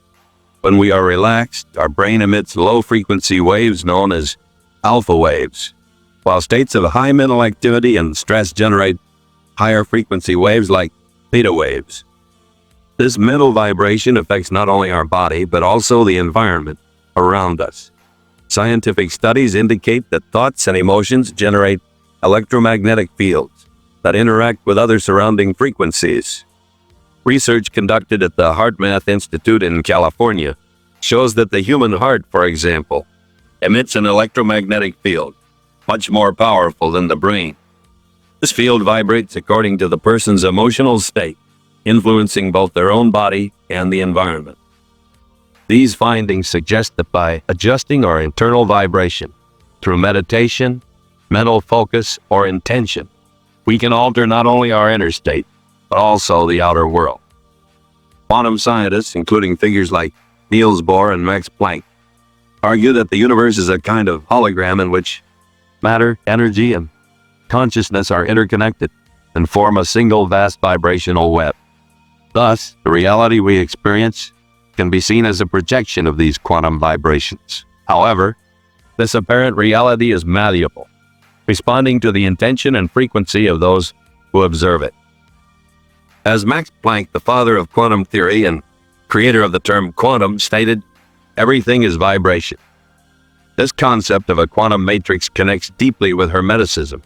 When we are relaxed, our brain emits low-frequency waves known as alpha waves, while states of high mental activity and stress generate higher frequency waves like theta waves. This mental vibration affects not only our body, but also the environment around us. Scientific studies indicate that thoughts and emotions generate electromagnetic fields that interact with other surrounding frequencies. Research conducted at the HeartMath Institute in California shows that the human heart, for example, emits an electromagnetic field much more powerful than the brain. This field vibrates according to the person's emotional state, influencing both their own body and the environment. These findings suggest that by adjusting our internal vibration through meditation, mental focus, or intention, we can alter not only our inner state, but also the outer world. Quantum scientists, including figures like Niels Bohr and Max Planck, argue that the universe is a kind of hologram in which matter, energy, and consciousness are interconnected and form a single vast vibrational web. Thus, the reality we experience can be seen as a projection of these quantum vibrations. However, this apparent reality is malleable, responding to the intention and frequency of those who observe it. As Max Planck, the father of quantum theory and creator of the term quantum, stated, "Everything is vibration." This concept of a quantum matrix connects deeply with Hermeticism,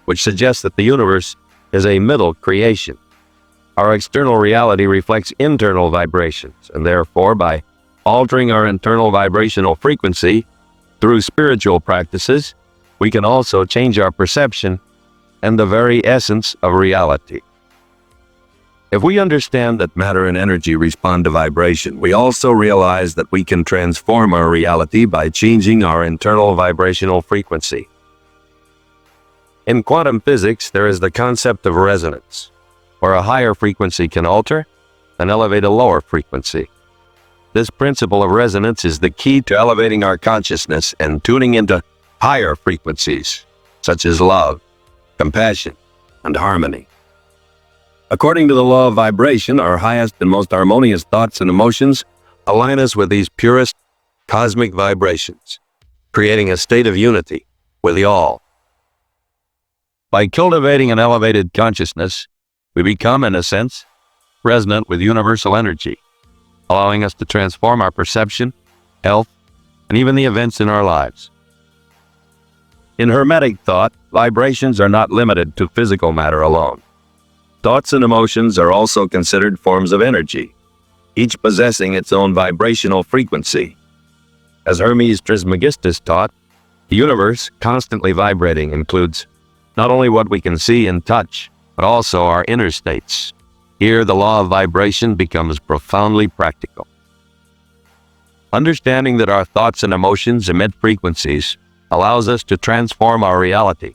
which suggests that the universe is a middle creation. Our external reality reflects internal vibrations, and therefore, by altering our internal vibrational frequency through spiritual practices, we can also change our perception and the very essence of reality. If we understand that matter and energy respond to vibration, we also realize that we can transform our reality by changing our internal vibrational frequency. In quantum physics, there is the concept of resonance, where a higher frequency can alter and elevate a lower frequency. This principle of resonance is the key to elevating our consciousness and tuning into higher frequencies, such as love, compassion, and harmony. According to the law of vibration, our highest and most harmonious thoughts and emotions align us with these purest cosmic vibrations, creating a state of unity with the all. By cultivating an elevated consciousness, we become, in a sense, resonant with universal energy, allowing us to transform our perception, health, and even the events in our lives. In Hermetic thought, vibrations are not limited to physical matter alone. Thoughts and emotions are also considered forms of energy, each possessing its own vibrational frequency. As Hermes Trismegistus taught, the universe, constantly vibrating, includes not only what we can see and touch, but also our inner states. Here, the law of vibration becomes profoundly practical. Understanding that our thoughts and emotions emit frequencies allows us to transform our reality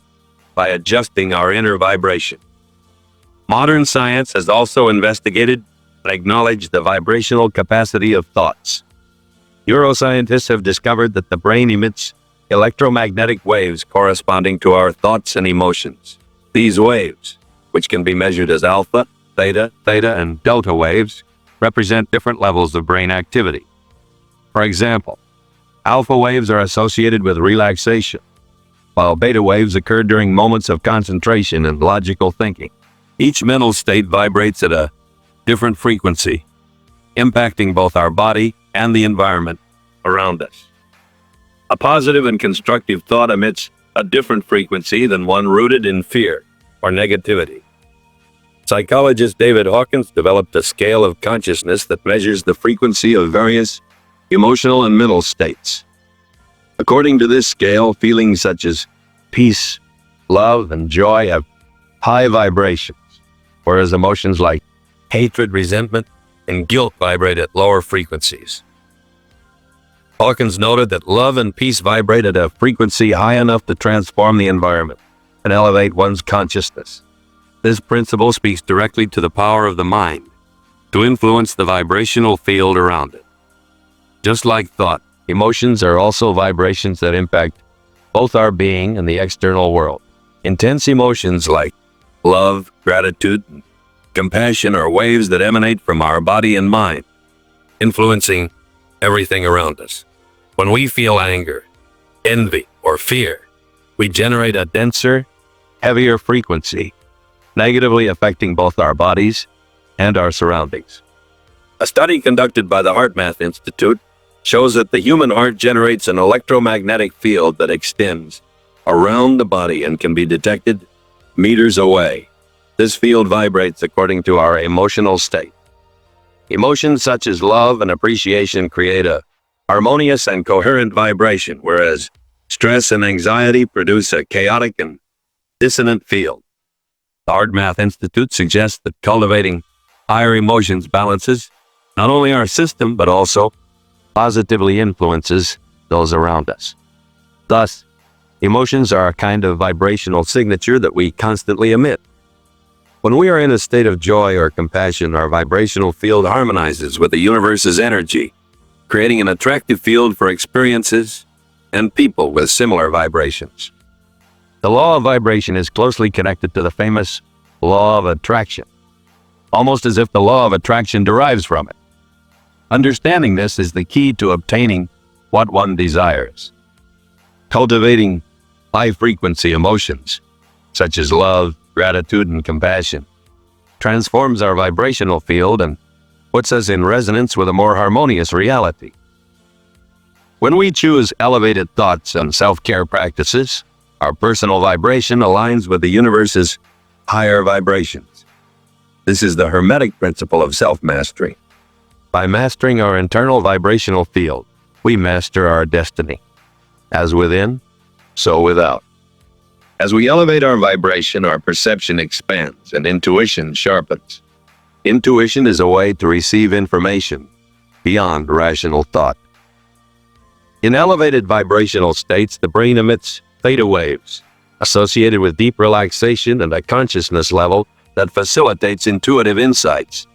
by adjusting our inner vibration. Modern science has also investigated and acknowledged the vibrational capacity of thoughts. Neuroscientists have discovered that the brain emits electromagnetic waves corresponding to our thoughts and emotions. These waves, which can be measured as alpha, theta, and delta waves, represent different levels of brain activity. For example, alpha waves are associated with relaxation, while beta waves occur during moments of concentration and logical thinking. Each mental state vibrates at a different frequency, impacting both our body and the environment around us. A positive and constructive thought emits a different frequency than one rooted in fear or negativity. Psychologist David Hawkins developed a scale of consciousness that measures the frequency of various emotional and mental states. According to this scale, feelings such as peace, love, and joy have high vibrations, whereas emotions like hatred, resentment, and guilt vibrate at lower frequencies. Hawkins noted that love and peace vibrate at a frequency high enough to transform the environment and elevate one's consciousness. This principle speaks directly to the power of the mind to influence the vibrational field around it. Just like thought, emotions are also vibrations that impact both our being and the external world. Intense emotions like love, gratitude, and compassion are waves that emanate from our body and mind, influencing everything around us. When we feel anger, envy, or fear, we generate a denser, heavier frequency, negatively affecting both our bodies and our surroundings. A study conducted by the HeartMath Institute shows that the human heart generates an electromagnetic field that extends around the body and can be detected meters away. This field vibrates according to our emotional state. Emotions such as love and appreciation create a harmonious and coherent vibration, whereas stress and anxiety produce a chaotic and dissonant field. The HeartMath Institute suggests that cultivating higher emotions balances not only our system, but also positively influences those around us. Thus, emotions are a kind of vibrational signature that we constantly emit. When we are in a state of joy or compassion, our vibrational field harmonizes with the universe's energy, creating an attractive field for experiences and people with similar vibrations. The law of vibration is closely connected to the famous law of attraction, almost as if the law of attraction derives from it. Understanding this is the key to obtaining what one desires. Cultivating high-frequency emotions, such as love, gratitude, and compassion, transforms our vibrational field and puts us in resonance with a more harmonious reality. When we choose elevated thoughts and self-care practices, our personal vibration aligns with the universe's higher vibrations. This is the Hermetic principle of self-mastery. By mastering our internal vibrational field, we master our destiny. As within, so without. As we elevate our vibration, our perception expands and intuition sharpens. Intuition is a way to receive information beyond rational thought. In elevated vibrational states, the brain emits theta waves associated with deep relaxation and a consciousness level that facilitates intuitive insights.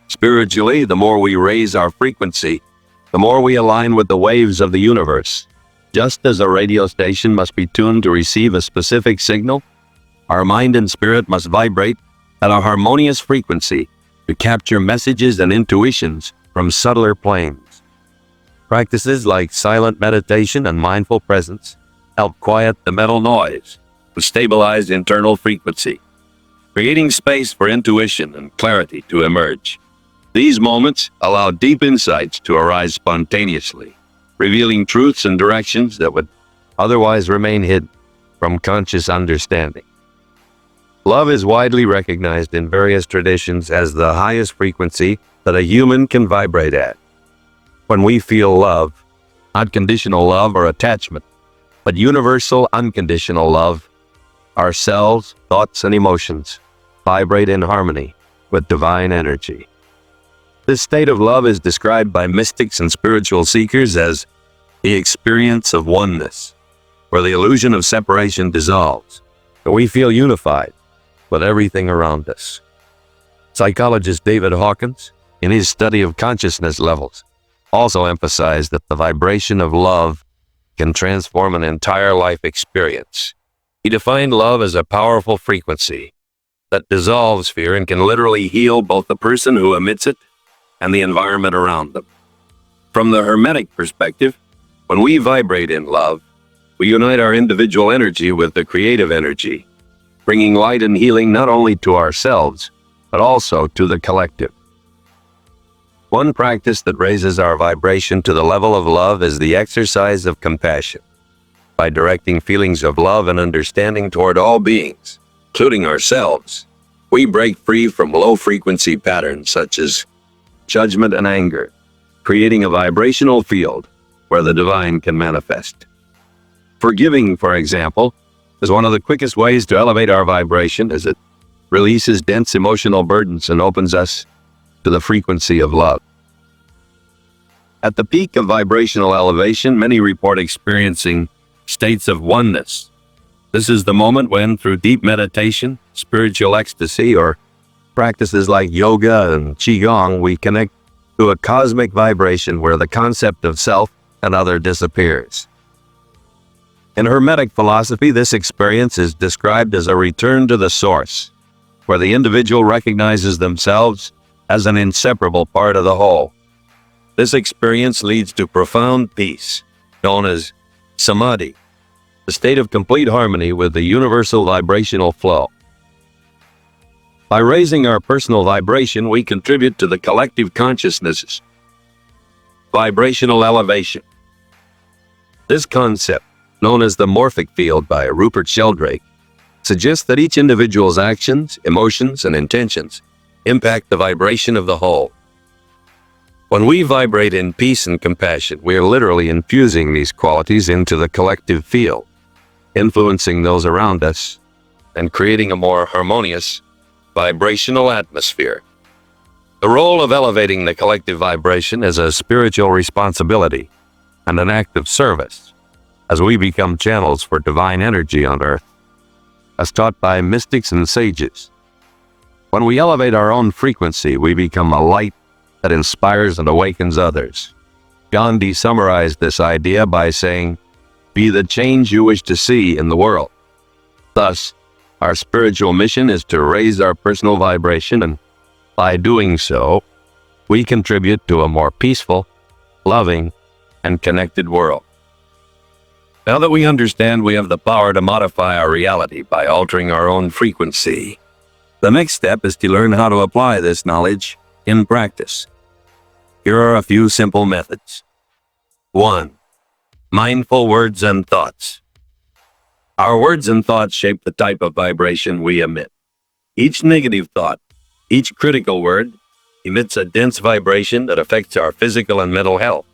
Spiritually, the more we raise our frequency, the more we align with the waves of the universe. Just as a radio station must be tuned to receive a specific signal, our mind and spirit must vibrate at a harmonious frequency to capture messages and intuitions from subtler planes. Practices like silent meditation and mindful presence help quiet the mental noise to stabilize internal frequency, creating space for intuition and clarity to emerge. These moments allow deep insights to arise spontaneously, revealing truths and directions that would otherwise remain hidden from conscious understanding. Love is widely recognized in various traditions as the highest frequency that a human can vibrate at. When we feel love, not conditional love or attachment, but universal unconditional love, our cells, thoughts, and emotions vibrate in harmony with divine energy. This state of love is described by mystics and spiritual seekers as the experience of oneness, where the illusion of separation dissolves, and we feel unified with everything around us. Psychologist David Hawkins, in his study of consciousness levels, also emphasized that the vibration of love can transform an entire life experience. He defined love as a powerful frequency that dissolves fear and can literally heal both the person who emits it and the environment around them. From the Hermetic perspective, when we vibrate in love, we unite our individual energy with the creative energy, bringing light and healing not only to ourselves, but also to the collective. One practice that raises our vibration to the level of love is the exercise of compassion. By directing feelings of love and understanding toward all beings, including ourselves, we break free from low-frequency patterns such as judgment and anger, creating a vibrational field where the divine can manifest. Forgiving, for example, is one of the quickest ways to elevate our vibration, as it releases dense emotional burdens and opens us to the frequency of love. At the peak of vibrational elevation, many report experiencing states of oneness, This is the moment when, through deep meditation, spiritual ecstasy, or practices like yoga and qigong, we connect to a cosmic vibration where the concept of self and other disappears. In Hermetic philosophy, this experience is described as a return to the source, where the individual recognizes themselves as an inseparable part of the whole. This experience leads to profound peace, known as samadhi, the state of complete harmony with the universal vibrational flow. By raising our personal vibration, we contribute to the collective consciousness's vibrational elevation. This concept, known as the morphic field by Rupert Sheldrake, suggests that each individual's actions, emotions, and intentions impact the vibration of the whole. When we vibrate in peace and compassion, we are literally infusing these qualities into the collective field, influencing those around us and creating a more harmonious vibrational atmosphere. The role of elevating the collective vibration is a spiritual responsibility and an act of service as we become channels for divine energy on earth, as taught by mystics and sages. When we elevate our own frequency, we become a light that inspires and awakens others. Gandhi summarized this idea by saying, "Be the change you wish to see in the world." Thus, our spiritual mission is to raise our personal vibration, and by doing so, we contribute to a more peaceful, loving, and connected world. Now that we understand we have the power to modify our reality by altering our own frequency, the next step is to learn how to apply this knowledge in practice. Here are a few simple methods. 1. Mindful words and thoughts. Our words and thoughts shape the type of vibration we emit. Each negative thought, each critical word, emits a dense vibration that affects our physical and mental health,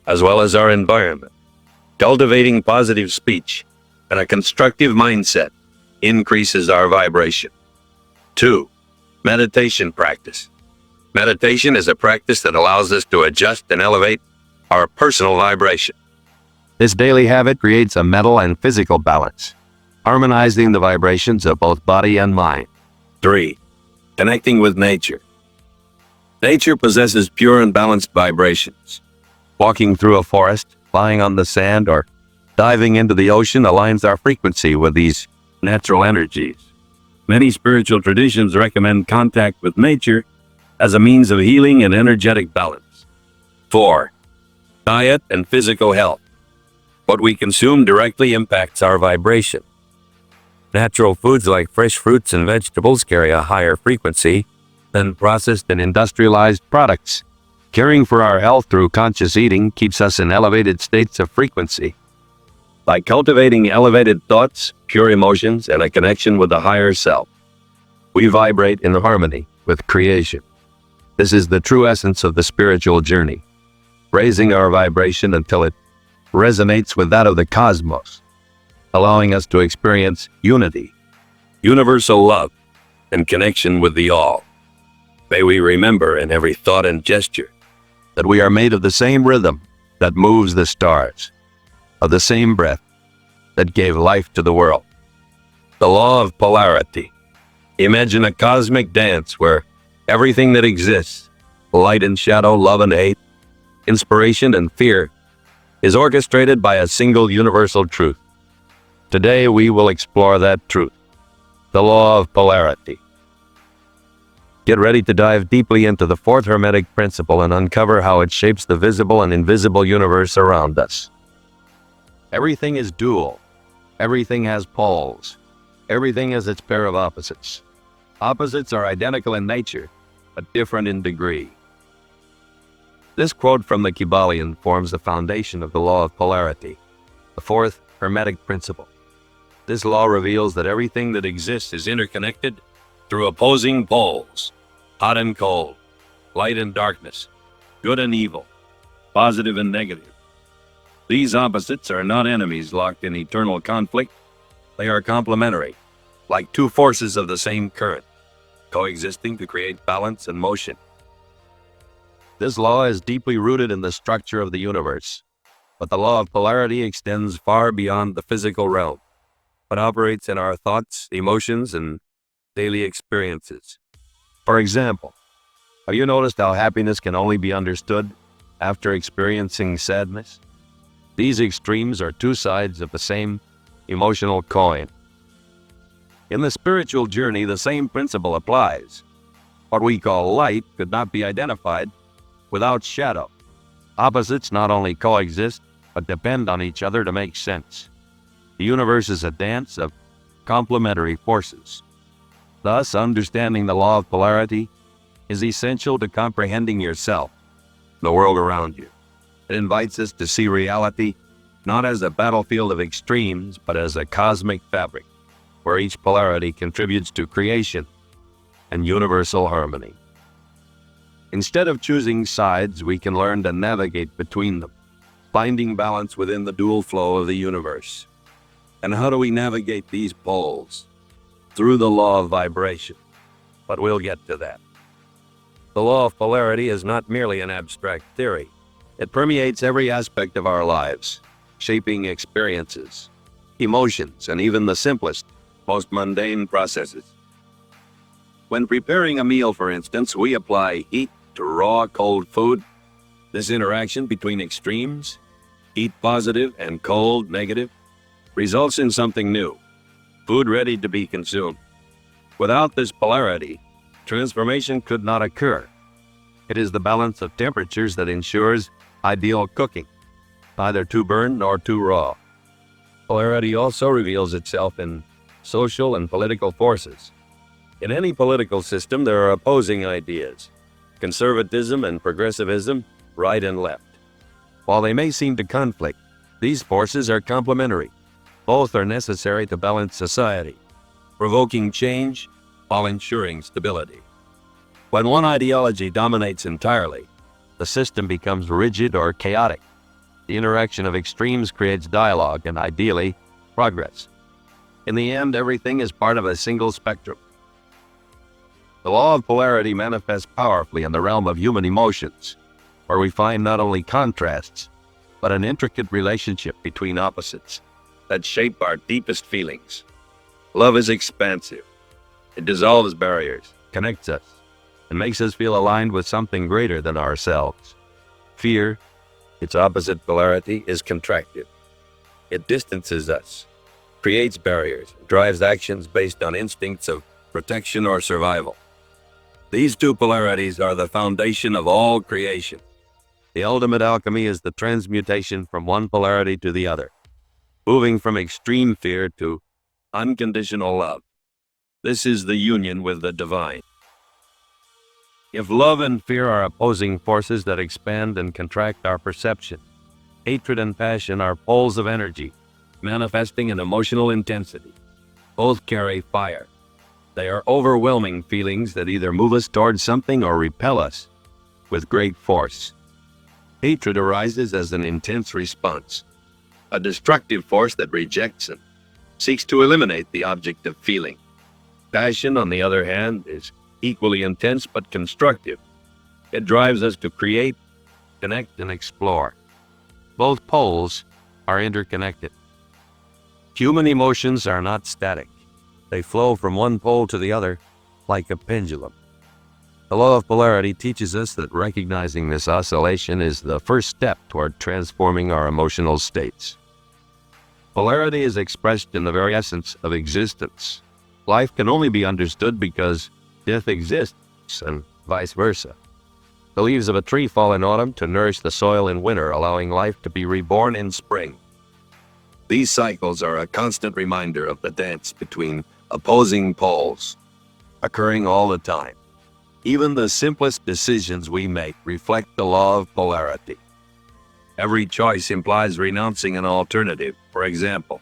as well as our environment. Cultivating positive speech and a constructive mindset increases our vibration. 2. Meditation practice. Meditation is a practice that allows us to adjust and elevate our personal vibration. This daily habit creates a mental and physical balance, harmonizing the vibrations of both body and mind. 3. Connecting with nature. Nature possesses pure and balanced vibrations. Walking through a forest, lying on the sand, or diving into the ocean aligns our frequency with these natural energies. Many spiritual traditions recommend contact with nature as a means of healing and energetic balance. 4. Diet and physical health. What we consume directly impacts our vibration. Natural foods like fresh fruits and vegetables carry a higher frequency than processed and industrialized products. Caring for our health through conscious eating keeps us in elevated states of frequency. By cultivating elevated thoughts, pure emotions, and a connection with the higher self, we vibrate in harmony with creation. This is the true essence of the spiritual journey, raising our vibration until it resonates with that of the cosmos, allowing us to experience unity, universal love, and connection with the all. May we remember in every thought and gesture that we are made of the same rhythm that moves the stars, of the same breath that gave life to the world. The law of polarity. Imagine a cosmic dance where everything that exists, light and shadow, love and hate, inspiration and fear, is orchestrated by a single universal truth. Today we will explore that truth, the law of polarity. Get ready to dive deeply into the fourth Hermetic principle and uncover how it shapes the visible and invisible universe around us. Everything is dual. Everything has poles. Everything has its pair of opposites. Opposites are identical in nature, but different in degree. This quote from the Kybalion forms the foundation of the law of polarity, the fourth Hermetic principle. This law reveals that everything that exists is interconnected through opposing poles, hot and cold, light and darkness, good and evil, positive and negative. These opposites are not enemies locked in eternal conflict. They are complementary, like two forces of the same current, coexisting to create balance and motion. This law is deeply rooted in the structure of the universe, but the law of polarity extends far beyond the physical realm. but operates in our thoughts, emotions, and daily experiences. For example, have you noticed how happiness can only be understood after experiencing sadness? These extremes are two sides of the same emotional coin. In the spiritual journey, the same principle applies. What we call light could not be identified without shadow. Opposites not only coexist, but depend on each other to make sense. The universe is a dance of complementary forces. Thus, understanding the law of polarity is essential to comprehending yourself, the world around you. It invites us to see reality not as a battlefield of extremes, but as a cosmic fabric, where each polarity contributes to creation and universal harmony. Instead of choosing sides, we can learn to navigate between them, finding balance within the dual flow of the universe. And how do we navigate these poles? Through the law of vibration. But we'll get to that. The law of polarity is not merely an abstract theory. It permeates every aspect of our lives, shaping experiences, emotions, and even the simplest, most mundane processes. When preparing a meal, for instance, we apply heat to raw, cold food. This interaction between extremes, heat positive and cold negative, results in something new, food ready to be consumed. Without this polarity, transformation could not occur. It is the balance of temperatures that ensures ideal cooking, neither too burnt nor too raw. Polarity also reveals itself in social and political forces. In any political system, there are opposing ideas, conservatism and progressivism, right and left. While they may seem to conflict, these forces are complementary. Both are necessary to balance society, provoking change while ensuring stability. When one ideology dominates entirely, the system becomes rigid or chaotic. The interaction of extremes creates dialogue and, ideally, progress. In the end, everything is part of a single spectrum. The law of polarity manifests powerfully in the realm of human emotions, where we find not only contrasts, but an intricate relationship between opposites that shape our deepest feelings. Love is expansive. It dissolves barriers, connects us, and makes us feel aligned with something greater than ourselves. Fear, its opposite polarity, is contractive. It distances us, creates barriers, and drives actions based on instincts of protection or survival. These two polarities are the foundation of all creation. The ultimate alchemy is the transmutation from one polarity to the other, moving from extreme fear to unconditional love. This is the union with the divine. If love and fear are opposing forces that expand and contract our perception, hatred and passion are poles of energy, manifesting in emotional intensity. Both carry fire. They are overwhelming feelings that either move us towards something or repel us with great force. Hatred arises as an intense response, a destructive force that rejects and seeks to eliminate the object of feeling. Passion, on the other hand, is equally intense but constructive. It drives us to create, connect, and explore. Both poles are interconnected. Human emotions are not static. They flow from one pole to the other like a pendulum. The law of polarity teaches us that recognizing this oscillation is the first step toward transforming our emotional states. Polarity is expressed in the very essence of existence. Life can only be understood because death exists, and vice versa. The leaves of a tree fall in autumn to nourish the soil in winter, allowing life to be reborn in spring. These cycles are a constant reminder of the dance between opposing poles, occurring all the time. Even the simplest decisions we make reflect the law of polarity. Every choice implies renouncing an alternative. For example,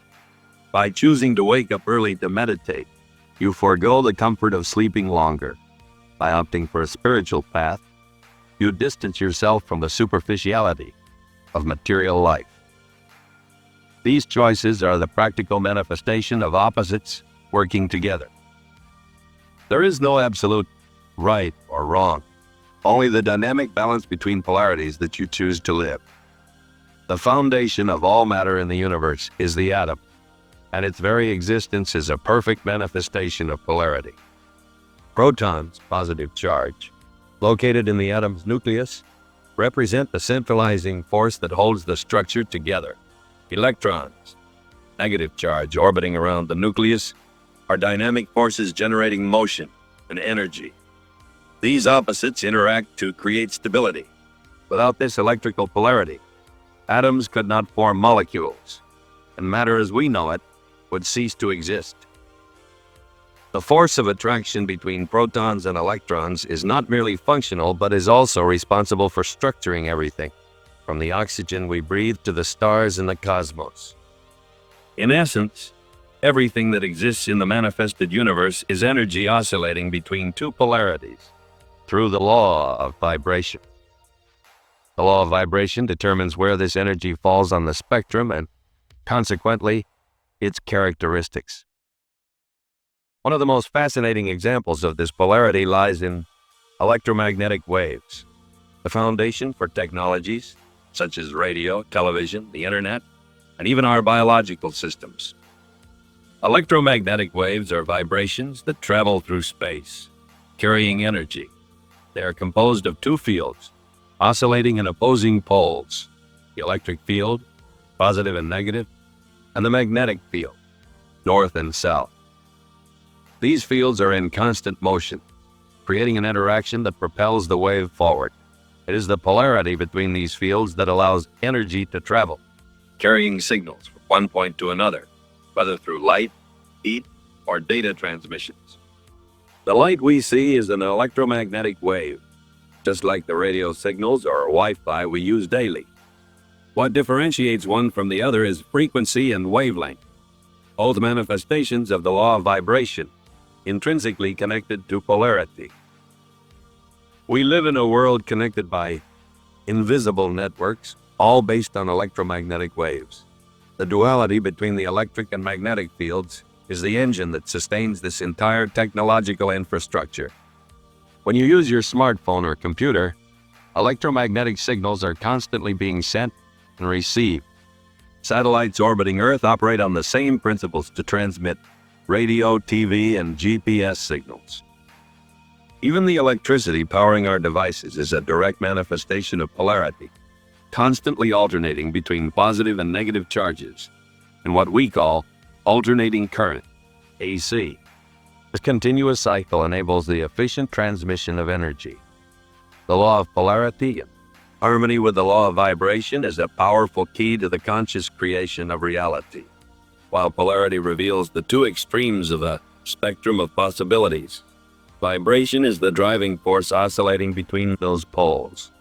by choosing to wake up early to meditate, you forego the comfort of sleeping longer. By opting for a spiritual path, you distance yourself from the superficiality of material life. These choices are the practical manifestation of opposites working together. There is no absolute right or wrong, only the dynamic balance between polarities that you choose to live. The foundation of all matter in the universe is the atom. and its very existence is a perfect manifestation of polarity. Protons, positive charge, located in the atom's nucleus, represent the centralizing force that holds the structure together. Electrons, negative charge orbiting around the nucleus, are dynamic forces generating motion and energy. These opposites interact to create stability. Without this electrical polarity, atoms could not form molecules, and matter as we know it would cease to exist. The force of attraction between protons and electrons is not merely functional, but is also responsible for structuring everything, from the oxygen we breathe to the stars in the cosmos. In essence, everything that exists in the manifested universe is energy oscillating between two polarities through the law of vibration. The law of vibration determines where this energy falls on the spectrum and, consequently, its characteristics. One of the most fascinating examples of this polarity lies in electromagnetic waves, the foundation for technologies such as radio, television, the internet, and even our biological systems. Electromagnetic waves are vibrations that travel through space, carrying energy. They are composed of two fields, oscillating in opposing poles: the electric field, positive and negative, and the magnetic field, north and south. These fields are in constant motion, creating an interaction that propels the wave forward. It is the polarity between these fields that allows energy to travel, carrying signals from one point to another, whether through light, heat, or data transmissions. The light we see is an electromagnetic wave, just like the radio signals or Wi-Fi we use daily. What differentiates one from the other is frequency and wavelength, both manifestations of the law of vibration, intrinsically connected to polarity. We live in a world connected by invisible networks, all based on electromagnetic waves. The duality between the electric and magnetic fields is the engine that sustains this entire technological infrastructure. When you use your smartphone or computer, electromagnetic signals are constantly being sent and received. Satellites orbiting Earth operate on the same principles to transmit radio, TV, and GPS signals. Even the electricity powering our devices is a direct manifestation of polarity, constantly alternating between positive and negative charges in what we call alternating current, AC. This continuous cycle enables the efficient transmission of energy. The law of polarity, in harmony with the law of vibration, is a powerful key to the conscious creation of reality. While polarity reveals the two extremes of a spectrum of possibilities, vibration is the driving force oscillating between those poles.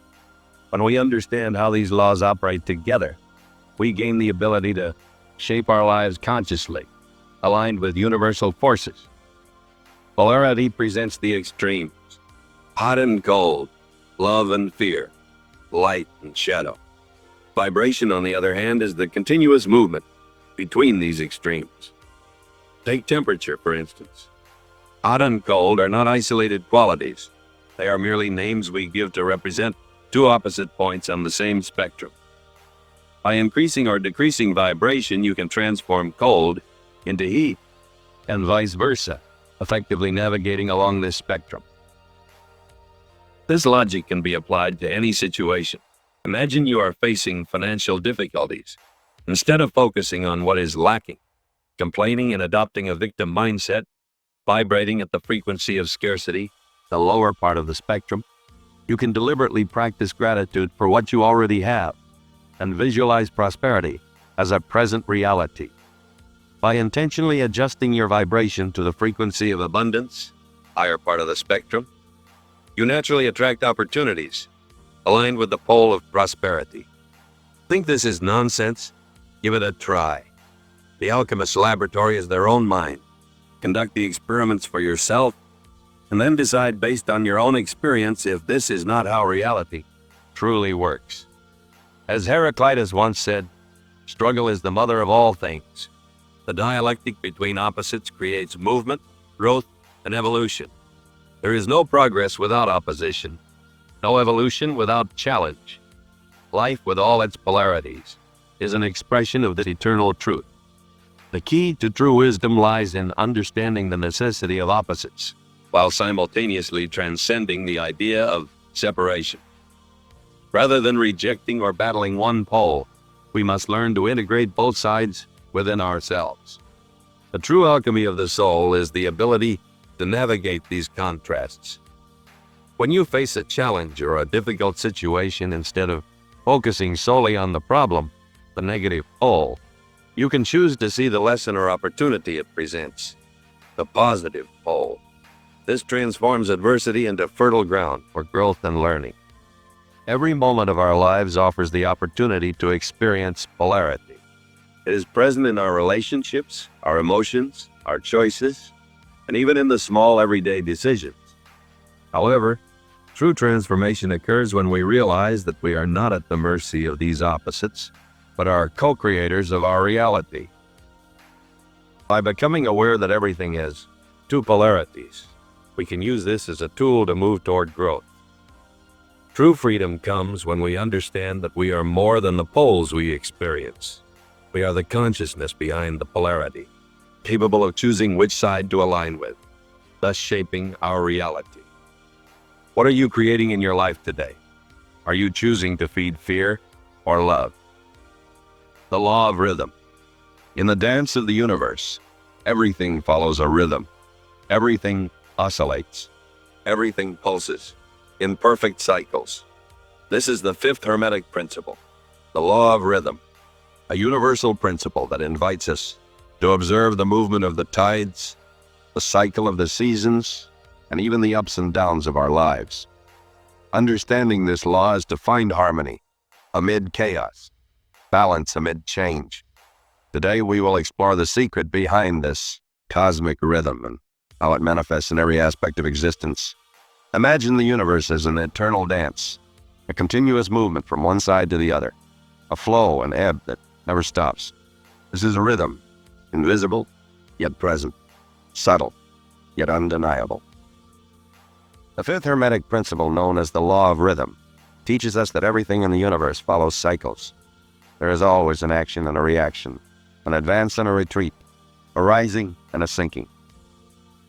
When we understand how these laws operate together, we gain the ability to shape our lives consciously, aligned with universal forces. Polarity presents the extremes: hot and cold, love and fear, light and shadow. Vibration, on the other hand, is the continuous movement between these extremes. Take temperature, for instance. Hot and cold are not isolated qualities. They are merely names we give to represent two opposite points on the same spectrum. By increasing or decreasing vibration, you can transform cold into heat, and vice versa, effectively navigating along this spectrum. This logic can be applied to any situation. Imagine you are facing financial difficulties. Instead of focusing on what is lacking, complaining and adopting a victim mindset, vibrating at the frequency of scarcity, the lower part of the spectrum, you can deliberately practice gratitude for what you already have and visualize prosperity as a present reality. By intentionally adjusting your vibration to the frequency of abundance, higher part of the spectrum, you naturally attract opportunities aligned with the pole of prosperity. Think this is nonsense? Give it a try. The alchemist's laboratory is their own mind. Conduct the experiments for yourself, and then decide based on your own experience if this is not how reality truly works. As Heraclitus once said, struggle is the mother of all things. The dialectic between opposites creates movement, growth, and evolution. There is no progress without opposition, no evolution without challenge. Life, with all its polarities, is an expression of this eternal truth. The key to true wisdom lies in understanding the necessity of opposites, while simultaneously transcending the idea of separation. Rather than rejecting or battling one pole, we must learn to integrate both sides within ourselves. The true alchemy of the soul is the ability to navigate these contrasts. When you face a challenge or a difficult situation, instead of focusing solely on the problem, the negative pole, you can choose to see the lesson or opportunity it presents, the positive pole. This transforms adversity into fertile ground for growth and learning. Every moment of our lives offers the opportunity to experience polarity. It is present in our relationships, our emotions, our choices, and even in the small everyday decisions. However, true transformation occurs when we realize that we are not at the mercy of these opposites, but are co-creators of our reality. By becoming aware that everything has two polarities, we can use this as a tool to move toward growth. True freedom comes when we understand that we are more than the poles we experience. We are the consciousness behind the polarity, capable of choosing which side to align with, thus shaping our reality. What are you creating in your life today? Are you choosing to feed fear or love? The law of rhythm. In the dance of the universe, everything follows a rhythm. Everything oscillates. Everything pulses in perfect cycles. This is the fifth Hermetic principle, the law of rhythm, a universal principle that invites us to observe the movement of the tides, the cycle of the seasons, and even the ups and downs of our lives. Understanding this law is to find harmony amid chaos, balance amid change. Today we will explore the secret behind this cosmic rhythm and how it manifests in every aspect of existence. Imagine the universe as an eternal dance, a continuous movement from one side to the other, a flow and ebb that never stops. This is a rhythm, invisible yet present, subtle yet undeniable. The fifth Hermetic principle, known as the law of rhythm, teaches us that everything in the universe follows cycles. There is always an action and a reaction, an advance and a retreat, a rising and a sinking.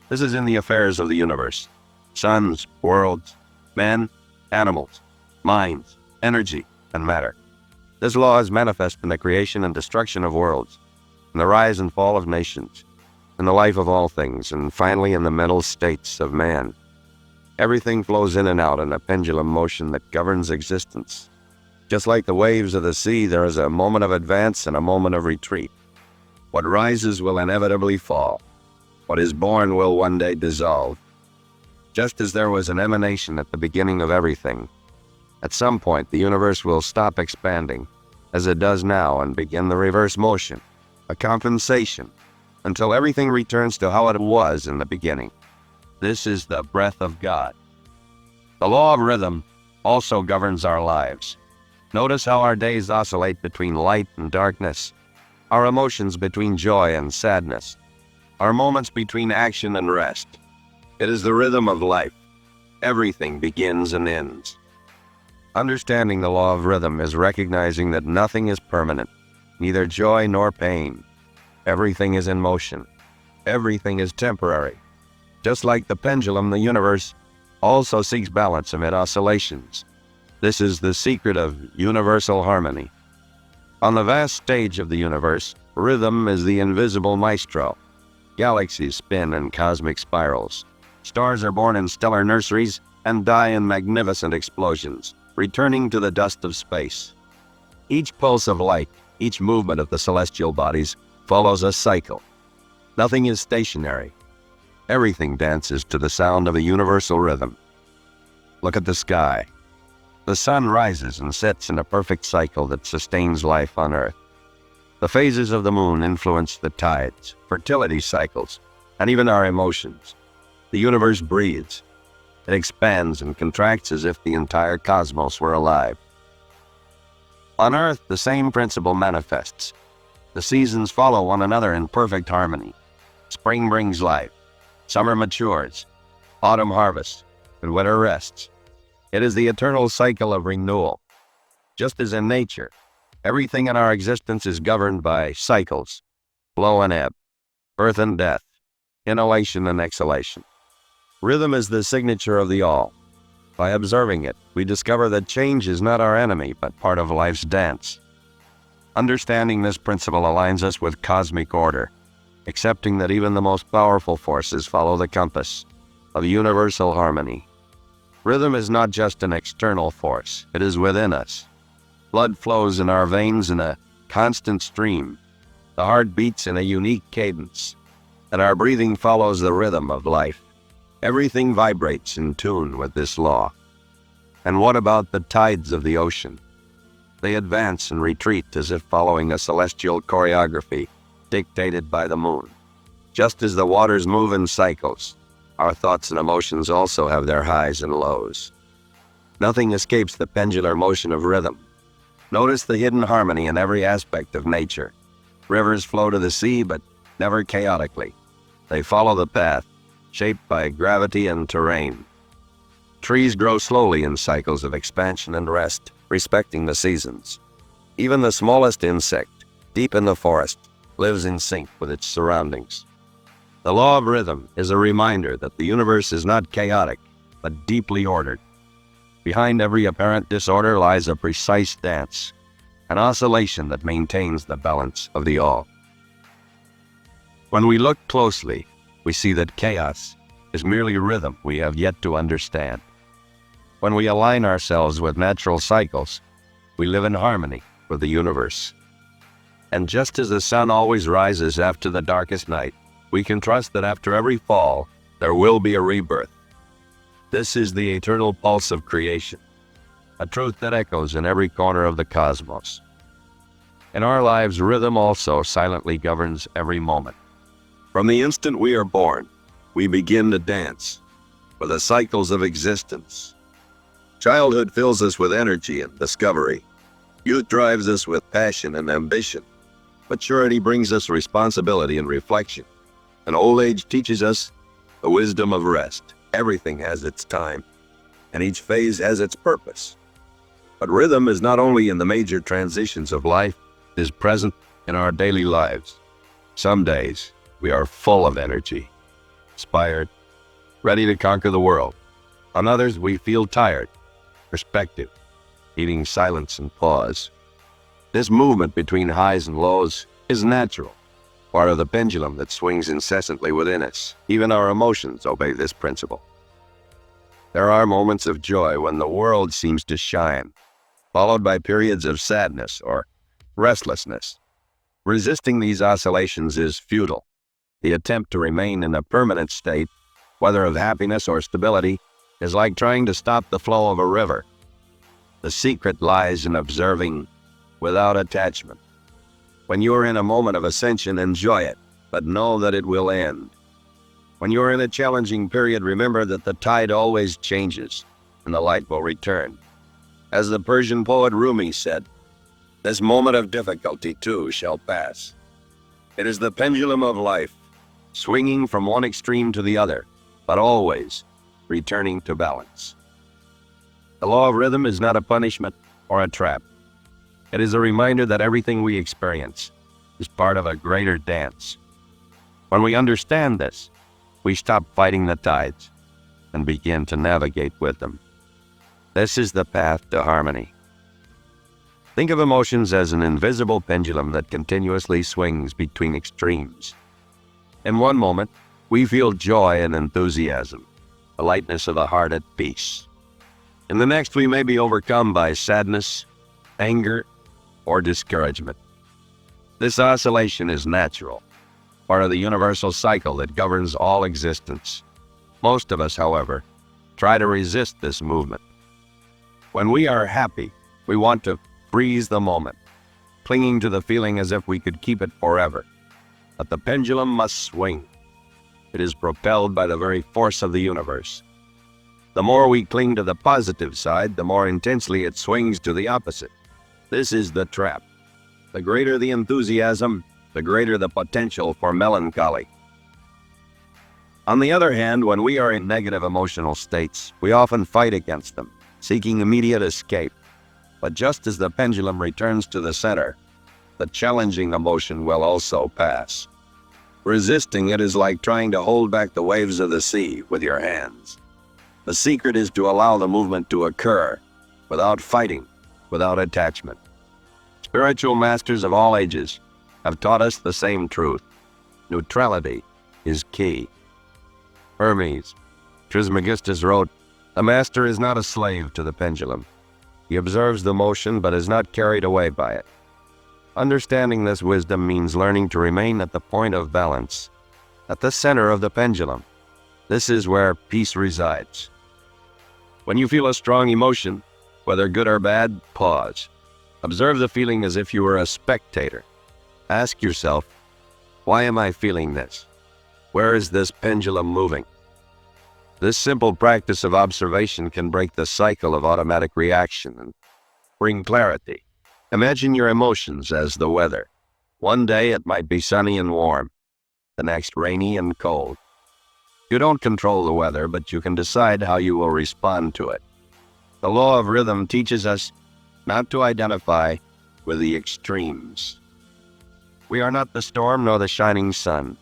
This is in the affairs of the universe. Suns, worlds, men, animals, minds, energy, and matter. This law is manifest in the creation and destruction of worlds, in the rise and fall of nations, in the life of all things, and finally in the mental states of man. Everything flows in and out in a pendulum motion that governs existence. Just like the waves of the sea, there is a moment of advance and a moment of retreat. What rises will inevitably fall. What is born will one day dissolve. Just as there was an emanation at the beginning of everything, at some point the universe will stop expanding, as it does now, and begin the reverse motion, a compensation, until everything returns to how it was in the beginning. This is the breath of God. The law of rhythm also governs our lives. Notice how our days oscillate between light and darkness, our emotions between joy and sadness, our moments between action and rest. It is the rhythm of life. Everything begins and ends. Understanding the law of rhythm is recognizing that nothing is permanent, neither joy nor pain. Everything is in motion. Everything is temporary. Just like the pendulum, the universe also seeks balance amid oscillations. This is the secret of universal harmony. On the vast stage of the universe, rhythm is the invisible maestro. Galaxies spin in cosmic spirals. Stars are born in stellar nurseries and die in magnificent explosions, returning to the dust of space. Each pulse of light, each movement of the celestial bodies follows a cycle. Nothing is stationary. Everything dances to the sound of a universal rhythm. Look at the sky. The sun rises and sets in a perfect cycle that sustains life on Earth. The phases of the moon influence the tides, fertility cycles, and even our emotions. The universe breathes. It expands and contracts as if the entire cosmos were alive. On Earth, the same principle manifests. The seasons follow one another in perfect harmony. Spring brings life. Summer matures. Autumn harvests, and winter rests. It is the eternal cycle of renewal. Just as in nature, everything in our existence is governed by cycles. flow and ebb, birth and death, inhalation and exhalation. Rhythm is the signature of the all. By observing it, we discover that change is not our enemy, but part of life's dance. Understanding this principle aligns us with cosmic order, accepting that even the most powerful forces follow the compass of universal harmony. Rhythm is not just an external force, it is within us. Blood flows in our veins in a constant stream. The heart beats in a unique cadence, and our breathing follows the rhythm of life. Everything vibrates in tune with this law. And what about the tides of the ocean? They advance and retreat as if following a celestial choreography dictated by the moon. Just as the waters move in cycles, our thoughts and emotions also have their highs and lows. Nothing escapes the pendular motion of rhythm. Notice the hidden harmony in every aspect of nature. Rivers flow to the sea, but never chaotically. They follow the path, shaped by gravity and terrain. Trees grow slowly in cycles of expansion and rest, respecting the seasons. Even the smallest insect, deep in the forest, lives in sync with its surroundings. The law of rhythm is a reminder that the universe is not chaotic, but deeply ordered. Behind every apparent disorder lies a precise dance, an oscillation that maintains the balance of the all. When we look closely, we see that chaos is merely rhythm we have yet to understand. When we align ourselves with natural cycles, we live in harmony with the universe. And just as the sun always rises after the darkest night, we can trust that after every fall, there will be a rebirth. This is the eternal pulse of creation, a truth that echoes in every corner of the cosmos. In our lives, rhythm also silently governs every moment. From the instant we are born, we begin to dance with the cycles of existence. Childhood fills us with energy and discovery. Youth drives us with passion and ambition. Maturity brings us responsibility and reflection. And old age teaches us the wisdom of rest. Everything has its time, and each phase has its purpose. But rhythm is not only in the major transitions of life, it is present in our daily lives. Some days, we are full of energy, inspired, ready to conquer the world. On others, we feel tired, perspective, needing silence and pause. This movement between highs and lows is natural, part of the pendulum that swings incessantly within us. Even our emotions obey this principle. There are moments of joy when the world seems to shine, followed by periods of sadness or restlessness. Resisting these oscillations is futile. The attempt to remain in a permanent state, whether of happiness or stability, is like trying to stop the flow of a river. The secret lies in observing without attachment. When you are in a moment of ascension, enjoy it, but know that it will end. When you are in a challenging period, remember that the tide always changes, and the light will return. As the Persian poet Rumi said, "This moment of difficulty too shall pass." It is the pendulum of life, swinging from one extreme to the other, but always returning to balance. The law of rhythm is not a punishment or a trap. It is a reminder that everything we experience is part of a greater dance. When we understand this, we stop fighting the tides and begin to navigate with them. This is the path to harmony. Think of emotions as an invisible pendulum that continuously swings between extremes. In one moment, we feel joy and enthusiasm, the lightness of the heart at peace. In the next, we may be overcome by sadness, anger, or discouragement. This oscillation is natural, part of the universal cycle that governs all existence. Most of us, however, try to resist this movement. When we are happy, we want to freeze the moment, clinging to the feeling as if we could keep it forever. But the pendulum must swing. It is propelled by the very force of the universe. The more we cling to the positive side, the more intensely it swings to the opposite. This is the trap. The greater the enthusiasm, the greater the potential for melancholy. On the other hand, when we are in negative emotional states, we often fight against them, seeking immediate escape. But just as the pendulum returns to the center, that challenging emotion will also pass. Resisting it is like trying to hold back the waves of the sea with your hands. The secret is to allow the movement to occur without fighting, without attachment. Spiritual masters of all ages have taught us the same truth. Neutrality is key. Hermes Trismegistus wrote, "A master is not a slave to the pendulum. He observes the motion but is not carried away by it." Understanding this wisdom means learning to remain at the point of balance, at the center of the pendulum. This is where peace resides. When you feel a strong emotion, whether good or bad, pause. Observe the feeling as if you were a spectator. Ask yourself, why am I feeling this? Where is this pendulum moving? This simple practice of observation can break the cycle of automatic reaction and bring clarity. Imagine your emotions as the weather. One day it might be sunny and warm, the next rainy and cold. You don't control the weather, but you can decide how you will respond to it. The law of rhythm teaches us not to identify with the extremes. We are not the storm nor the shining sun.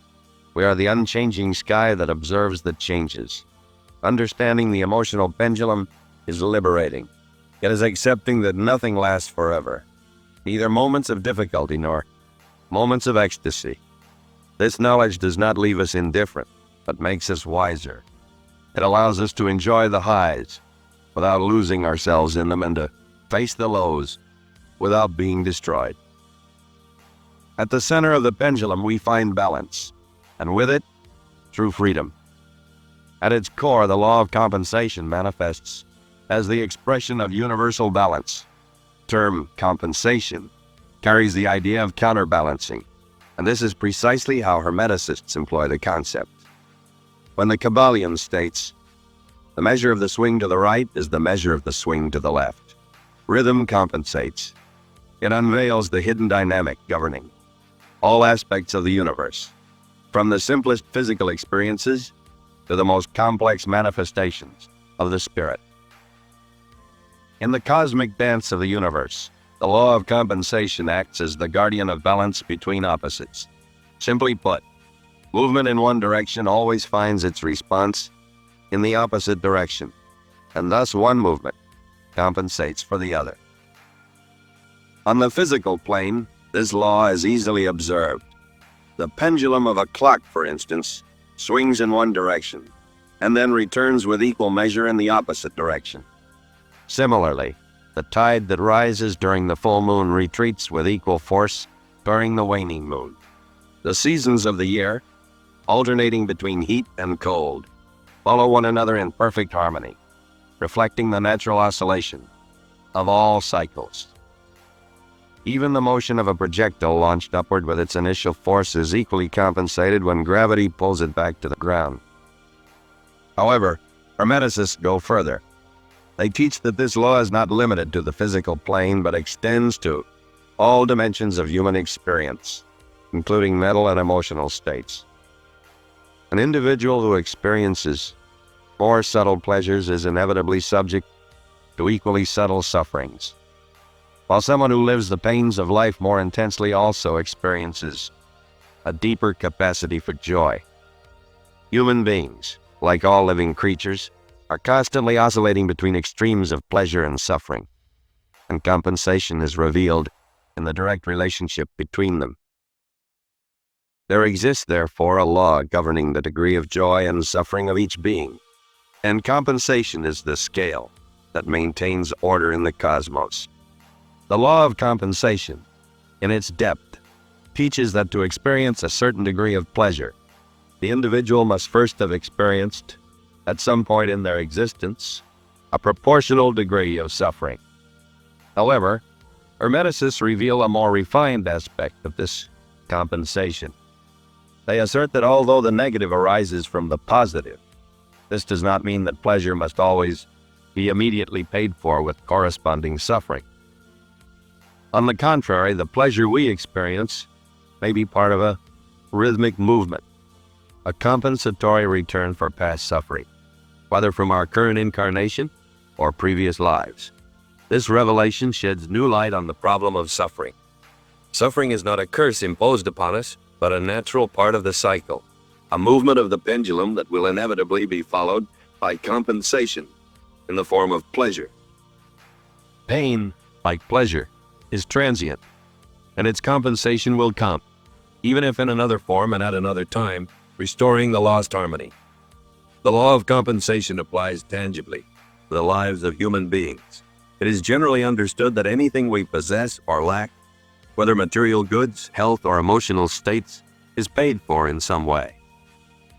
We are the unchanging sky that observes the changes. Understanding the emotional pendulum is liberating. It is accepting that nothing lasts forever, neither moments of difficulty nor moments of ecstasy. This knowledge does not leave us indifferent, but makes us wiser. It allows us to enjoy the highs without losing ourselves in them and to face the lows without being destroyed. At the center of the pendulum, we find balance, and with it, true freedom. At its core, the law of compensation manifests as the expression of universal balance. The term compensation carries the idea of counterbalancing, and this is precisely how Hermeticists employ the concept. When the Kabbalion states, "The measure of the swing to the right is the measure of the swing to the left," rhythm compensates. It unveils the hidden dynamic governing all aspects of the universe, from the simplest physical experiences to the most complex manifestations of the spirit. In the cosmic dance of the universe, the law of compensation acts as the guardian of balance between opposites. Simply put, movement in one direction always finds its response in the opposite direction, and thus one movement compensates for the other. On the physical plane, this law is easily observed. The pendulum of a clock, for instance, swings in one direction and then returns with equal measure in the opposite direction. Similarly, the tide that rises during the full moon retreats with equal force during the waning moon. The seasons of the year, alternating between heat and cold, follow one another in perfect harmony, reflecting the natural oscillation of all cycles. Even the motion of a projectile launched upward with its initial force is equally compensated when gravity pulls it back to the ground. However, Hermeticists go further. They teach that this law is not limited to the physical plane, but extends to all dimensions of human experience, including mental and emotional states. An individual who experiences more subtle pleasures is inevitably subject to equally subtle sufferings, while someone who lives the pains of life more intensely also experiences a deeper capacity for joy. Human beings, like all living creatures, are constantly oscillating between extremes of pleasure and suffering, and compensation is revealed in the direct relationship between them. There exists, therefore, a law governing the degree of joy and suffering of each being, and compensation is the scale that maintains order in the cosmos. The law of compensation, in its depth, teaches that to experience a certain degree of pleasure, the individual must first have experienced, at some point in their existence, a proportional degree of suffering. However, Hermeticists reveal a more refined aspect of this compensation. They assert that although the negative arises from the positive, this does not mean that pleasure must always be immediately paid for with corresponding suffering. On the contrary, the pleasure we experience may be part of a rhythmic movement, a compensatory return for past suffering, whether from our current incarnation or previous lives. This revelation sheds new light on the problem of suffering. Suffering is not a curse imposed upon us, but a natural part of the cycle, a movement of the pendulum that will inevitably be followed by compensation in the form of pleasure. Pain, like pleasure, is transient, and its compensation will come, even if in another form and at another time, restoring the lost harmony. The law of compensation applies tangibly to the lives of human beings. It is generally understood that anything we possess or lack, whether material goods, health, or emotional states, is paid for in some way.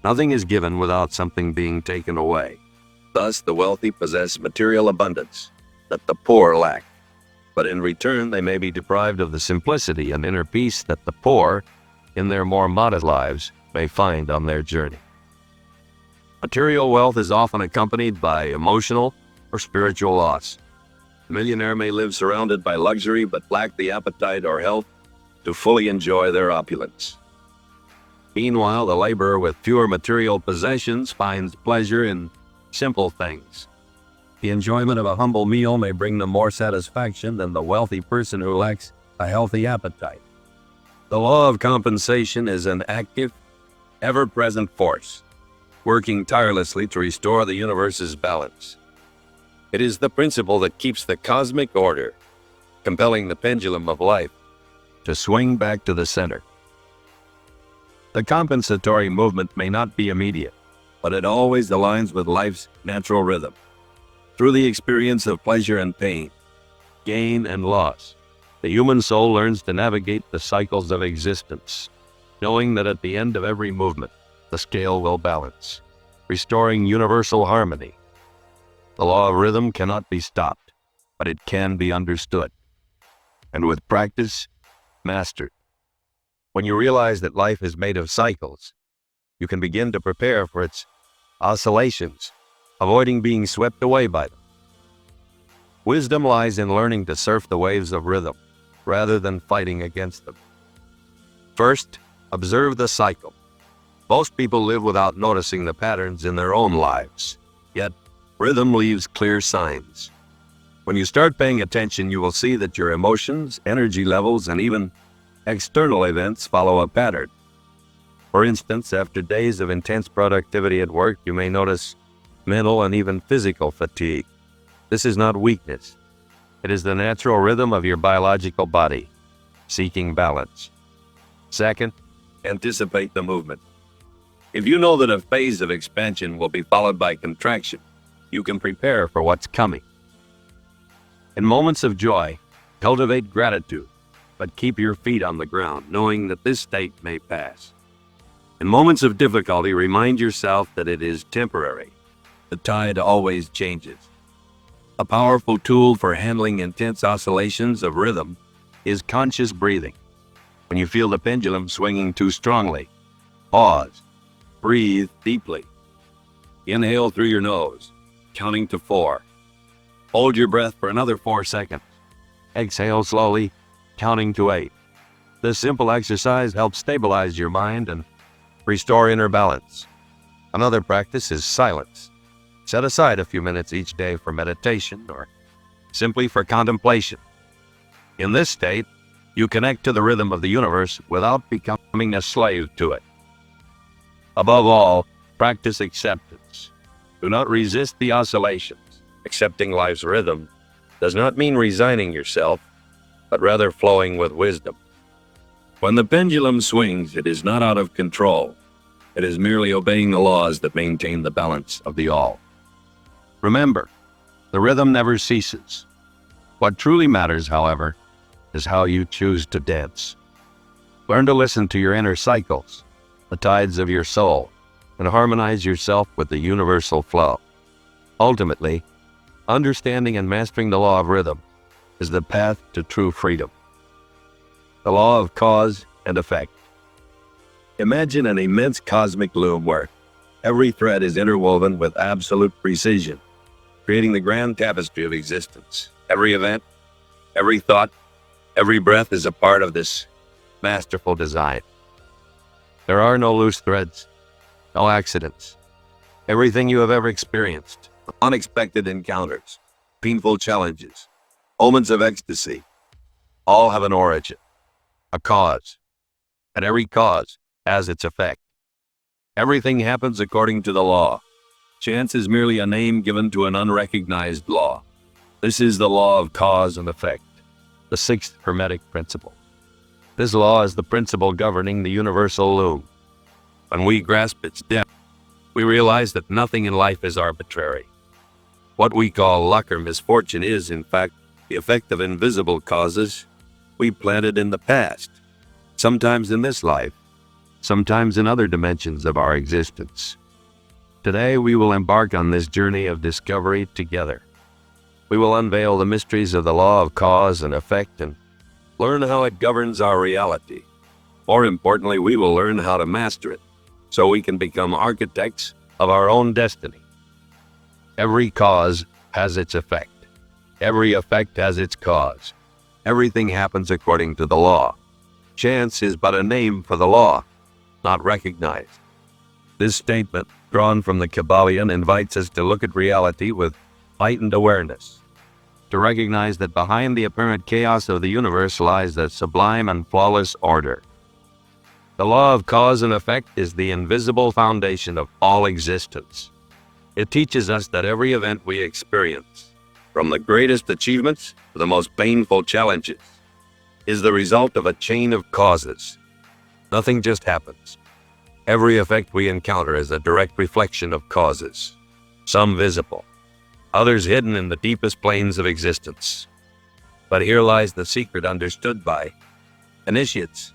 Nothing is given without something being taken away. Thus, the wealthy possess material abundance that the poor lack, but in return they may be deprived of the simplicity and inner peace that the poor, in their more modest lives, may find on their journey. Material wealth is often accompanied by emotional or spiritual loss. The millionaire may live surrounded by luxury but lack the appetite or health to fully enjoy their opulence. Meanwhile, the laborer with fewer material possessions finds pleasure in simple things. The enjoyment of a humble meal may bring them more satisfaction than the wealthy person who lacks a healthy appetite. The law of compensation is an active, ever-present force, working tirelessly to restore the universe's balance. It is the principle that keeps the cosmic order, compelling the pendulum of life to swing back to the center. The compensatory movement may not be immediate, but it always aligns with life's natural rhythm. Through the experience of pleasure and pain, gain and loss, the human soul learns to navigate the cycles of existence, knowing that at the end of every movement, the scale will balance, restoring universal harmony. The law of rhythm cannot be stopped, but it can be understood, and with practice, mastered. When you realize that life is made of cycles, you can begin to prepare for its oscillations, avoiding being swept away by them. Wisdom lies in learning to surf the waves of rhythm, rather than fighting against them. First, observe the cycle. Most people live without noticing the patterns in their own lives, yet rhythm leaves clear signs. When you start paying attention, you will see that your emotions, energy levels, and even external events follow a pattern. For instance, after days of intense productivity at work, you may notice mental and even physical fatigue. This is not weakness. It is the natural rhythm of your biological body, seeking balance. Second, anticipate the movement. If you know that a phase of expansion will be followed by contraction, you can prepare for what's coming. In moments of joy, cultivate gratitude, but keep your feet on the ground, knowing that this state may pass. In moments of difficulty, remind yourself that it is temporary. The tide always changes. A powerful tool for handling intense oscillations of rhythm is conscious breathing. When you feel the pendulum swinging too strongly, pause, breathe deeply. Inhale through your nose, counting to 4. Hold your breath for another 4 seconds. Exhale slowly, counting to 8. This simple exercise helps stabilize your mind and restore inner balance. Another practice is silence. Set aside a few minutes each day for meditation or simply for contemplation. In this state, you connect to the rhythm of the universe without becoming a slave to it. Above all, practice acceptance. Do not resist the oscillations. Accepting life's rhythm does not mean resigning yourself, but rather flowing with wisdom. When the pendulum swings, it is not out of control. It is merely obeying the laws that maintain the balance of the all. Remember, the rhythm never ceases. What truly matters, however, is how you choose to dance. Learn to listen to your inner cycles, the tides of your soul, and harmonize yourself with the universal flow. Ultimately, understanding and mastering the law of rhythm is the path to true freedom. The law of cause and effect. Imagine an immense cosmic loom where every thread is interwoven with absolute precision, creating the grand tapestry of existence. Every event, every thought, every breath is a part of this masterful design. There are no loose threads, no accidents. Everything you have ever experienced, unexpected encounters, painful challenges, moments of ecstasy, all have an origin. a cause, and every cause has its effect. Everything happens according to the law. Chance is merely a name given to an unrecognized law. This is the law of cause and effect, the sixth Hermetic principle. This law is the principle governing the universal loom. When we grasp its depth, we realize that nothing in life is arbitrary. What we call luck or misfortune is, in fact, the effect of invisible causes we planted in the past, sometimes in this life, sometimes in other dimensions of our existence. Today, we will embark on this journey of discovery together. We will unveil the mysteries of the law of cause and effect and learn how it governs our reality. More importantly, we will learn how to master it so we can become architects of our own destiny. Every cause has its effect. Every effect has its cause. Everything happens according to the law. Chance is but a name for the law, not recognized. This statement, drawn from the Kabbalion, invites us to look at reality with heightened awareness, to recognize that behind the apparent chaos of the universe lies a sublime and flawless order. The law of cause and effect is the invisible foundation of all existence. It teaches us that every event we experience, from the greatest achievements to the most painful challenges, is the result of a chain of causes. Nothing just happens. Every effect we encounter is a direct reflection of causes, some visible, others hidden in the deepest planes of existence. But here lies the secret understood by initiates.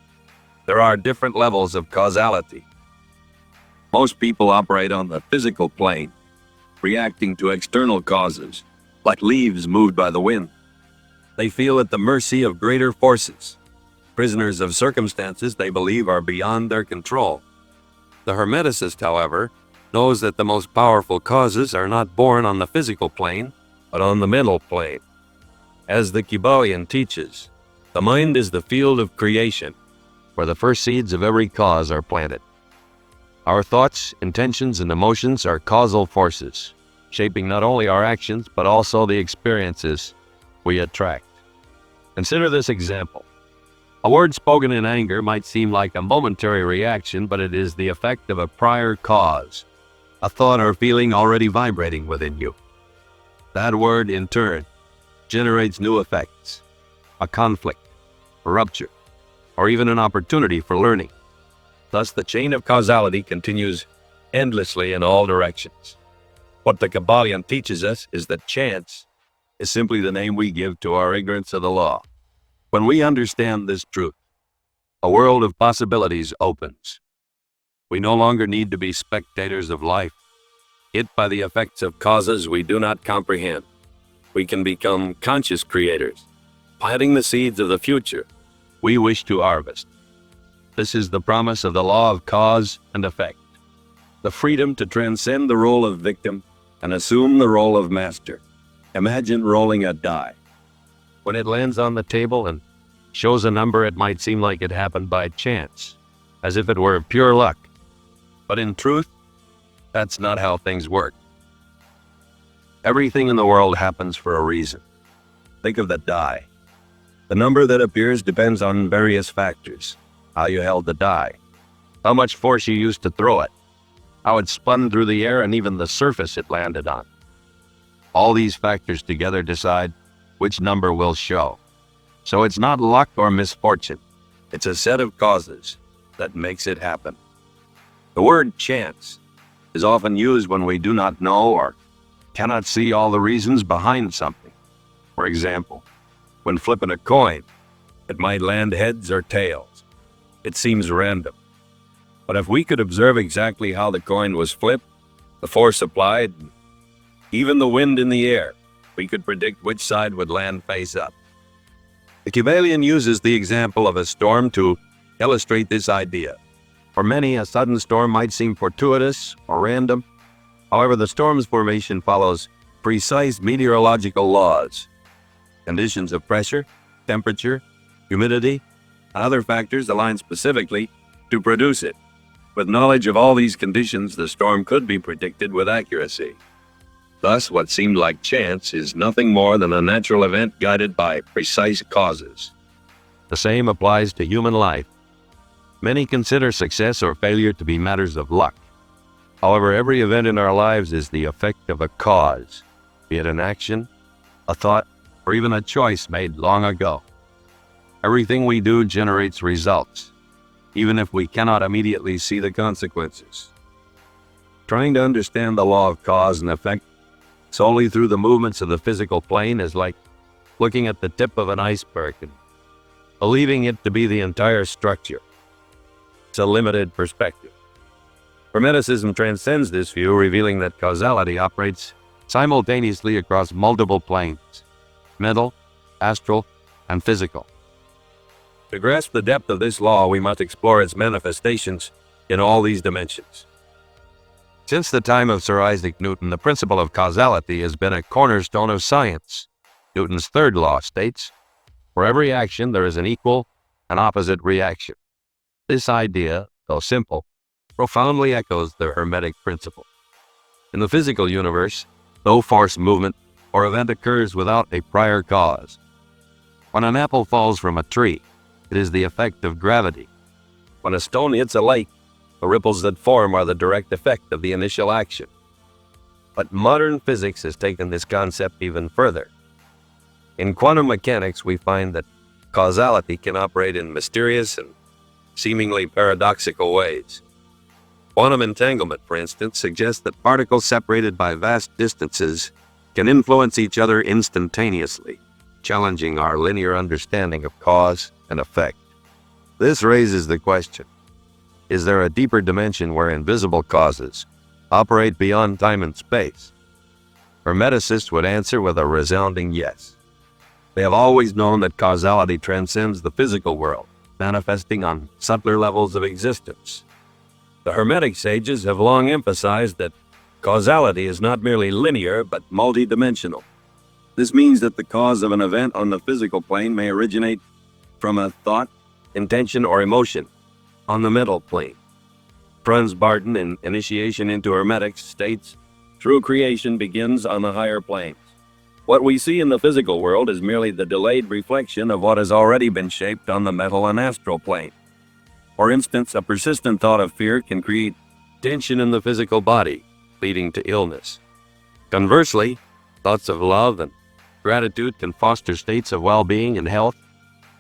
There are different levels of causality. Most people operate on the physical plane, reacting to external causes, like leaves moved by the wind. They feel at the mercy of greater forces, prisoners of circumstances they believe are beyond their control. The Hermeticist, however, knows that the most powerful causes are not born on the physical plane, but on the mental plane. As the Kabbalion teaches, the mind is the field of creation, where the first seeds of every cause are planted. Our thoughts, intentions, and emotions are causal forces, shaping not only our actions, but also the experiences we attract. Consider this example. A word spoken in anger might seem like a momentary reaction, but it is the effect of a prior cause, a thought or feeling already vibrating within you. That word, in turn, generates new effects, a conflict, a rupture, or even an opportunity for learning. Thus, the chain of causality continues endlessly in all directions. What the Kabbalion teaches us is that chance is simply the name we give to our ignorance of the law. When we understand this truth, a world of possibilities opens. We no longer need to be spectators of life, hit by the effects of causes we do not comprehend. We can become conscious creators, planting the seeds of the future we wish to harvest. This is the promise of the law of cause and effect, the freedom to transcend the role of victim and assume the role of master. Imagine rolling a die. When it lands on the table and shows a number, it might seem like it happened by chance, as if it were pure luck. But in truth, that's not how things work. Everything in the world happens for a reason. Think of the die. The number that appears depends on various factors: how you held the die, how much force you used to throw it, how it spun through the air, and even the surface it landed on. All these factors together decide which number will show. So it's not luck or misfortune. It's a set of causes that makes it happen. The word chance is often used when we do not know or cannot see all the reasons behind something. For example, when flipping a coin, it might land heads or tails. It seems random. But if we could observe exactly how the coin was flipped, the force applied, even the wind in the air, we could predict which side would land face up. The Kabbalion uses the example of a storm to illustrate this idea. For many, a sudden storm might seem fortuitous or random. However, the storm's formation follows precise meteorological laws. Conditions of pressure, temperature, humidity, and other factors align specifically to produce it. With knowledge of all these conditions, the storm could be predicted with accuracy. Thus, what seemed like chance is nothing more than a natural event guided by precise causes. The same applies to human life. Many consider success or failure to be matters of luck. However, every event in our lives is the effect of a cause, be it an action, a thought, or even a choice made long ago. Everything we do generates results, even if we cannot immediately see the consequences. Trying to understand the law of cause and effect solely through the movements of the physical plane is like looking at the tip of an iceberg and believing it to be the entire structure. It's a limited perspective. Hermeticism transcends this view, revealing that causality operates simultaneously across multiple planes: mental, astral, and physical. To grasp the depth of this law, we must explore its manifestations in all these dimensions. Since the time of Sir Isaac Newton, the principle of causality has been a cornerstone of science. Newton's third law states, "For every action there is an equal and opposite reaction." This idea, though simple, profoundly echoes the Hermetic principle. In the physical universe, no force, movement, or event occurs without a prior cause. When an apple falls from a tree, it is the effect of gravity. When a stone hits a lake, the ripples that form are the direct effect of the initial action. But modern physics has taken this concept even further. In quantum mechanics, we find that causality can operate in mysterious and seemingly paradoxical ways. Quantum entanglement, for instance, suggests that particles separated by vast distances can influence each other instantaneously, challenging our linear understanding of cause and effect. This raises the question, is there a deeper dimension where invisible causes operate beyond time and space? Hermeticists would answer with a resounding yes. They have always known that causality transcends the physical world, manifesting on subtler levels of existence. The Hermetic sages have long emphasized that causality is not merely linear, but multidimensional. This means that the cause of an event on the physical plane may originate from a thought, intention, or emotion on the mental plane. Franz Barton, in Initiation into Hermetics, states, "True creation begins on the higher planes. What we see in the physical world is merely the delayed reflection of what has already been shaped on the mental and astral plane. For instance, a persistent thought of fear can create tension in the physical body, leading to illness. Conversely, thoughts of love and gratitude can foster states of well-being and health."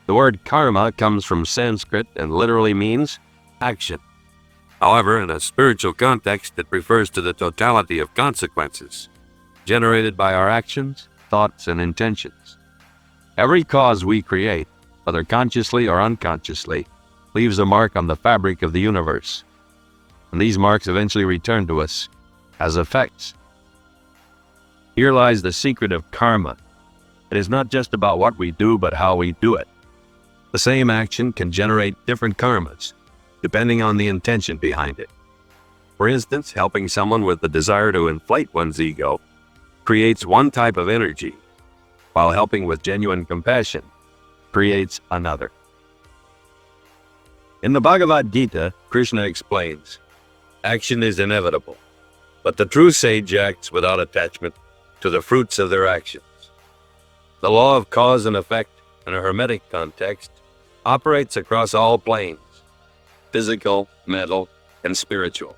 The word karma comes from Sanskrit and literally means action. However, in a spiritual context, it refers to the totality of consequences generated by our actions, thoughts, and intentions. Every cause we create, whether consciously or unconsciously, leaves a mark on the fabric of the universe, and these marks eventually return to us as effects. Here lies the secret of karma. It is not just about what we do, but how we do it. The same action can generate different karmas, depending on the intention behind it. For instance, helping someone with the desire to inflate one's ego creates one type of energy, while helping with genuine compassion creates another. In the Bhagavad Gita, Krishna explains, "Action is inevitable, but the true sage acts without attachment to the fruits of their actions." The law of cause and effect in a Hermetic context operates across all planes: physical, mental, and spiritual.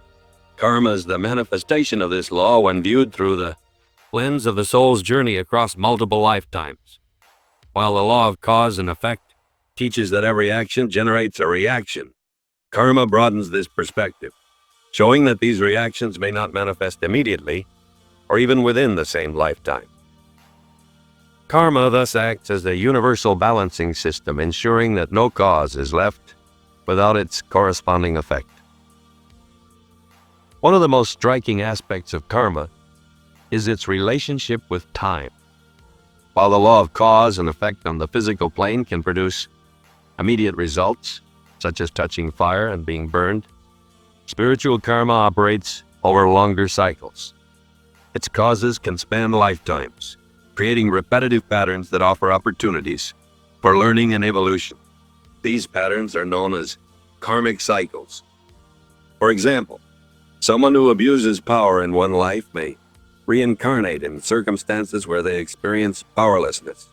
Karma is the manifestation of this law when viewed through the lens of the soul's journey across multiple lifetimes. While the law of cause and effect teaches that every action generates a reaction, karma broadens this perspective, showing that these reactions may not manifest immediately or even within the same lifetime. Karma thus acts as a universal balancing system, ensuring that no cause is left without its corresponding effect. One of the most striking aspects of karma is its relationship with time. While the law of cause and effect on the physical plane can produce immediate results, such as touching fire and being burned, spiritual karma operates over longer cycles. Its causes can span lifetimes, creating repetitive patterns that offer opportunities for learning and evolution. These patterns are known as karmic cycles. For example, someone who abuses power in one life may reincarnate in circumstances where they experience powerlessness,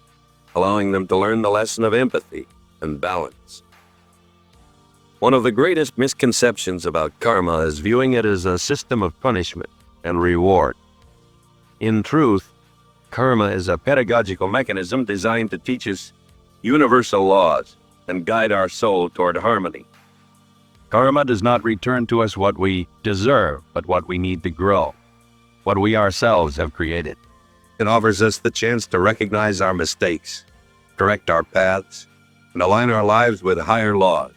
allowing them to learn the lesson of empathy and balance. One of the greatest misconceptions about karma is viewing it as a system of punishment and reward. In truth, karma is a pedagogical mechanism designed to teach us universal laws and guide our soul toward harmony. Karma does not return to us what we deserve, but what we need to grow, what we ourselves have created. It offers us the chance to recognize our mistakes, correct our paths, and align our lives with higher laws.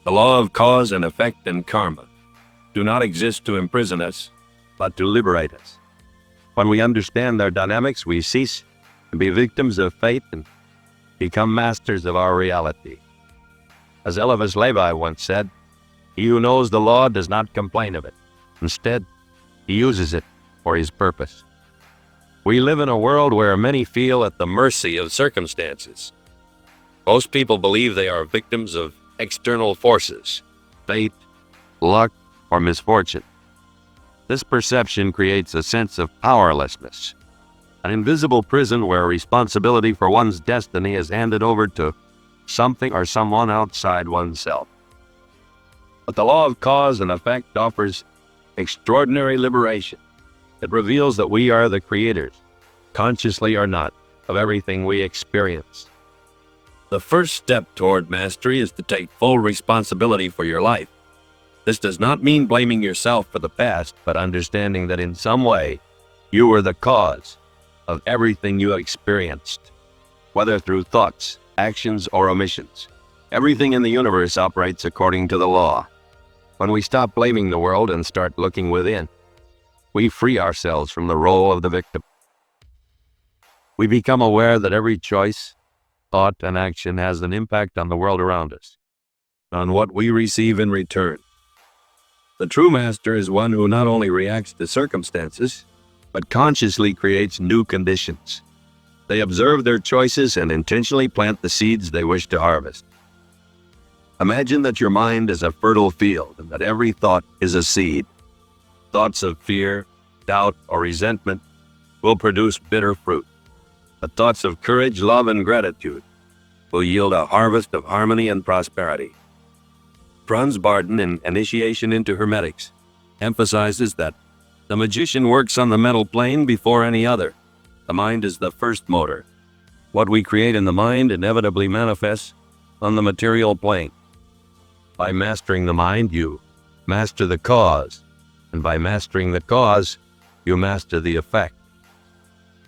The law of cause and effect and karma do not exist to imprison us, but to liberate us. When we understand their dynamics, we cease to be victims of fate and become masters of our reality. As Eliphas Levi once said, "He who knows the law does not complain of it. Instead, he uses it for his purpose." We live in a world where many feel at the mercy of circumstances. Most people believe they are victims of external forces, fate, luck, or misfortune. This perception creates a sense of powerlessness, an invisible prison where responsibility for one's destiny is handed over to something or someone outside oneself. But the law of cause and effect offers extraordinary liberation. It reveals that we are the creators, consciously or not, of everything we experience. The first step toward mastery is to take full responsibility for your life. This does not mean blaming yourself for the past, but understanding that in some way, you were the cause of everything you experienced, whether through thoughts, actions, or omissions. Everything in the universe operates according to the law. When we stop blaming the world and start looking within, we free ourselves from the role of the victim. We become aware that every choice, thought, and action has an impact on the world around us, on what we receive in return. The true master is one who not only reacts to circumstances, but consciously creates new conditions. They observe their choices and intentionally plant the seeds they wish to harvest. Imagine that your mind is a fertile field and that every thought is a seed. Thoughts of fear, doubt, or resentment will produce bitter fruit. But thoughts of courage, love, and gratitude will yield a harvest of harmony and prosperity. Franz Barton, in Initiation into Hermetics, emphasizes that the magician works on the mental plane before any other. The mind is the first motor. What we create in the mind inevitably manifests on the material plane. By mastering the mind, you master the cause, and by mastering the cause, you master the effect.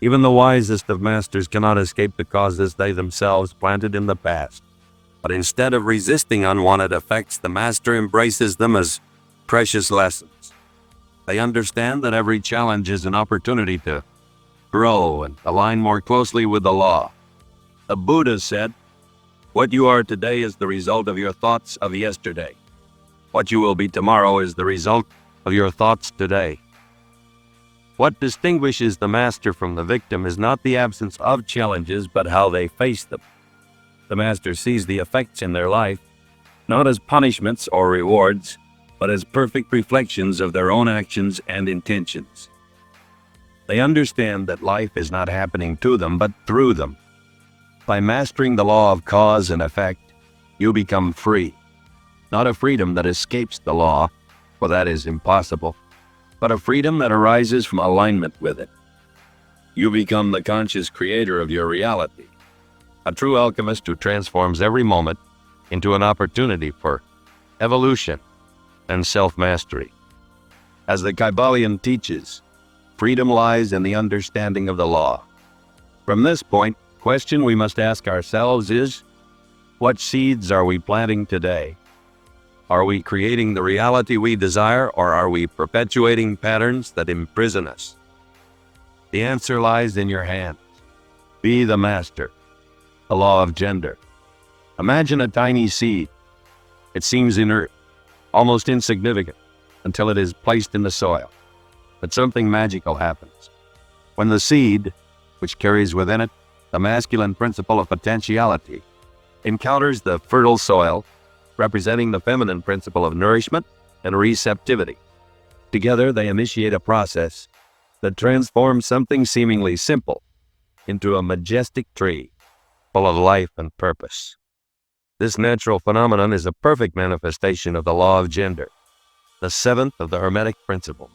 Even the wisest of masters cannot escape the causes they themselves planted in the past. But instead of resisting unwanted effects, the master embraces them as precious lessons. They understand that every challenge is an opportunity to grow and align more closely with the law. The Buddha said, "What you are today is the result of your thoughts of yesterday. What you will be tomorrow is the result of your thoughts today." What distinguishes the master from the victim is not the absence of challenges, but how they face them. The master sees the effects in their life, not as punishments or rewards, but as perfect reflections of their own actions and intentions. They understand that life is not happening to them, but through them. By mastering the law of cause and effect, you become free. Not a freedom that escapes the law, for that is impossible, but a freedom that arises from alignment with it. You become the conscious creator of your reality, a true alchemist who transforms every moment into an opportunity for evolution and self-mastery. As the Kybalion teaches, freedom lies in the understanding of the law. From this point, the question we must ask ourselves is, what seeds are we planting today? Are we creating the reality we desire, or are we perpetuating patterns that imprison us? The answer lies in your hands. Be the master. The law of gender. Imagine a tiny seed. It seems inert, almost insignificant, until it is placed in the soil. But something magical happens. When the seed, which carries within it the masculine principle of potentiality, encounters the fertile soil, representing the feminine principle of nourishment and receptivity. Together, they initiate a process that transforms something seemingly simple into a majestic tree full of life and purpose. This natural phenomenon is a perfect manifestation of the law of gender, the seventh of the Hermetic Principle.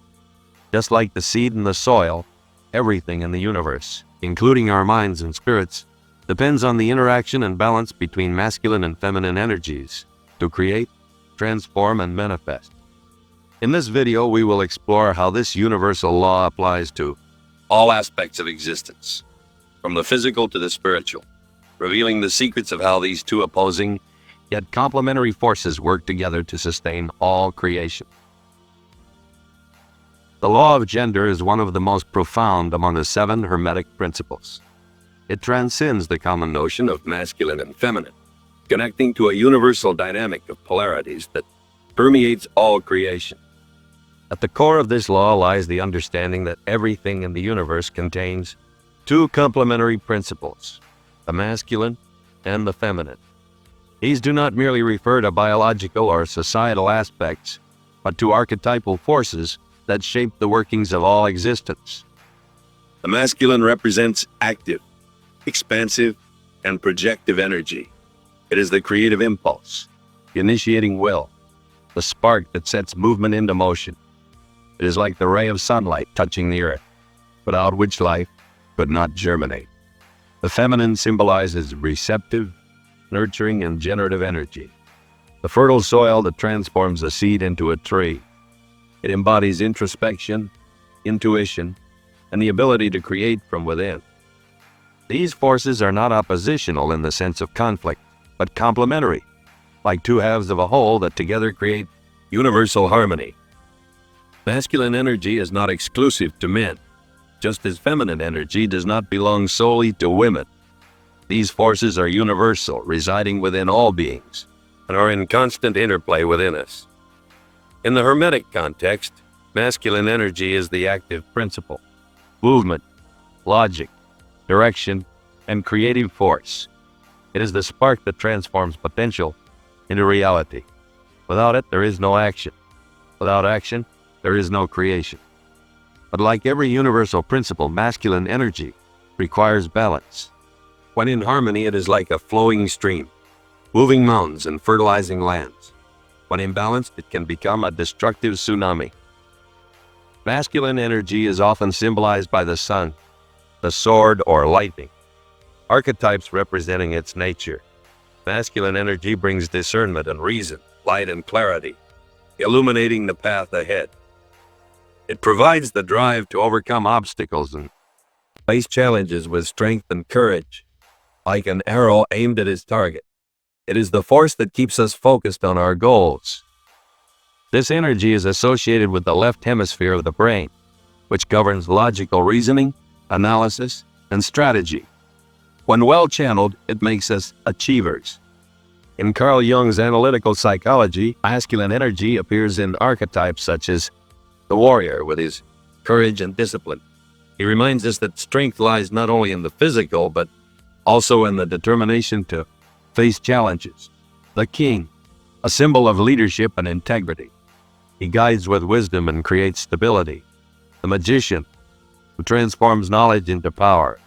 Just like the seed in the soil, everything in the universe, including our minds and spirits, depends on the interaction and balance between masculine and feminine energies to create, transform, and manifest. In this video, we will explore how this universal law applies to all aspects of existence, from the physical to the spiritual, revealing the secrets of how these two opposing yet complementary forces work together to sustain all creation. The law of gender is one of the most profound among the seven Hermetic principles. It transcends the common notion of masculine and feminine, connecting to a universal dynamic of polarities that permeates all creation. At the core of this law lies the understanding that everything in the universe contains two complementary principles, the masculine and the feminine. These do not merely refer to biological or societal aspects, but to archetypal forces that shape the workings of all existence. The masculine represents active, expansive, and projective energy. It is the creative impulse, the initiating will, the spark that sets movement into motion. It is like the ray of sunlight touching the earth, without which life could not germinate. The feminine symbolizes receptive, nurturing, and generative energy, the fertile soil that transforms a seed into a tree. It embodies introspection, intuition, and the ability to create from within. These forces are not oppositional in the sense of conflict, but complementary, like two halves of a whole that together create universal harmony. Masculine energy is not exclusive to men, just as feminine energy does not belong solely to women. These forces are universal, residing within all beings, and are in constant interplay within us. In the Hermetic context, masculine energy is the active principle, movement, logic, direction, and creative force. It is the spark that transforms potential into reality. Without it, there is no action. Without action, there is no creation. But like every universal principle, masculine energy requires balance. When in harmony, it is like a flowing stream, moving mountains and fertilizing lands. When imbalanced, it can become a destructive tsunami. Masculine energy is often symbolized by the sun, the sword, or lightning, archetypes representing its nature. Masculine energy brings discernment and reason, light and clarity, illuminating the path ahead. It provides the drive to overcome obstacles and face challenges with strength and courage, like an arrow aimed at its target. It is the force that keeps us focused on our goals. This energy is associated with the left hemisphere of the brain, which governs logical reasoning, analysis, and strategy. When well channeled, it makes us achievers. In Carl Jung's analytical psychology, masculine energy appears in archetypes such as the warrior with his courage and discipline. He reminds us that strength lies not only in the physical, but also in the determination to face challenges. The king, a symbol of leadership and integrity. He guides with wisdom and creates stability. The magician, who transforms knowledge into power.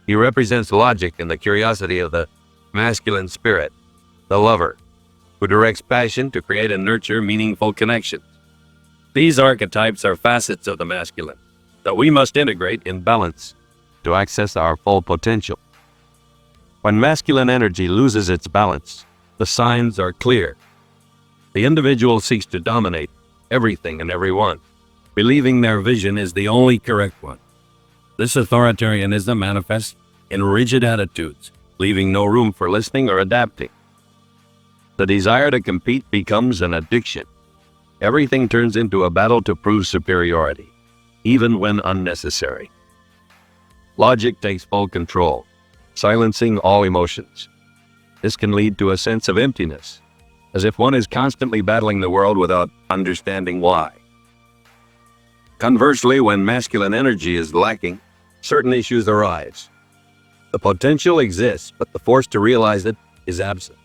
He represents logic and the curiosity of the masculine spirit. The lover, who directs passion to create and nurture meaningful connections. These archetypes are facets of the masculine that we must integrate in balance to access our full potential. When masculine energy loses its balance, the signs are clear. The individual seeks to dominate everything and everyone, believing their vision is the only correct one. This authoritarianism manifests in rigid attitudes, leaving no room for listening or adapting. The desire to compete becomes an addiction. Everything turns into a battle to prove superiority, even when unnecessary. Logic takes full control, silencing all emotions. This can lead to a sense of emptiness, as if one is constantly battling the world without understanding why. Conversely, when masculine energy is lacking, certain issues arise. The potential exists, but the force to realize it is absent.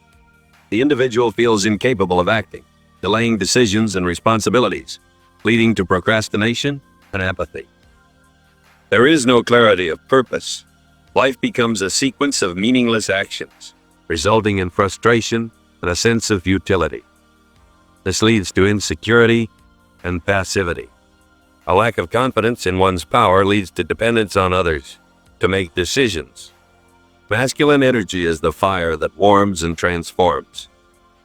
The individual feels incapable of acting, delaying decisions and responsibilities, leading to procrastination and apathy. There is no clarity of purpose. Life becomes a sequence of meaningless actions, resulting in frustration and a sense of futility. This leads to insecurity and passivity. A lack of confidence in one's power leads to dependence on others to make decisions. Masculine energy is the fire that warms and transforms.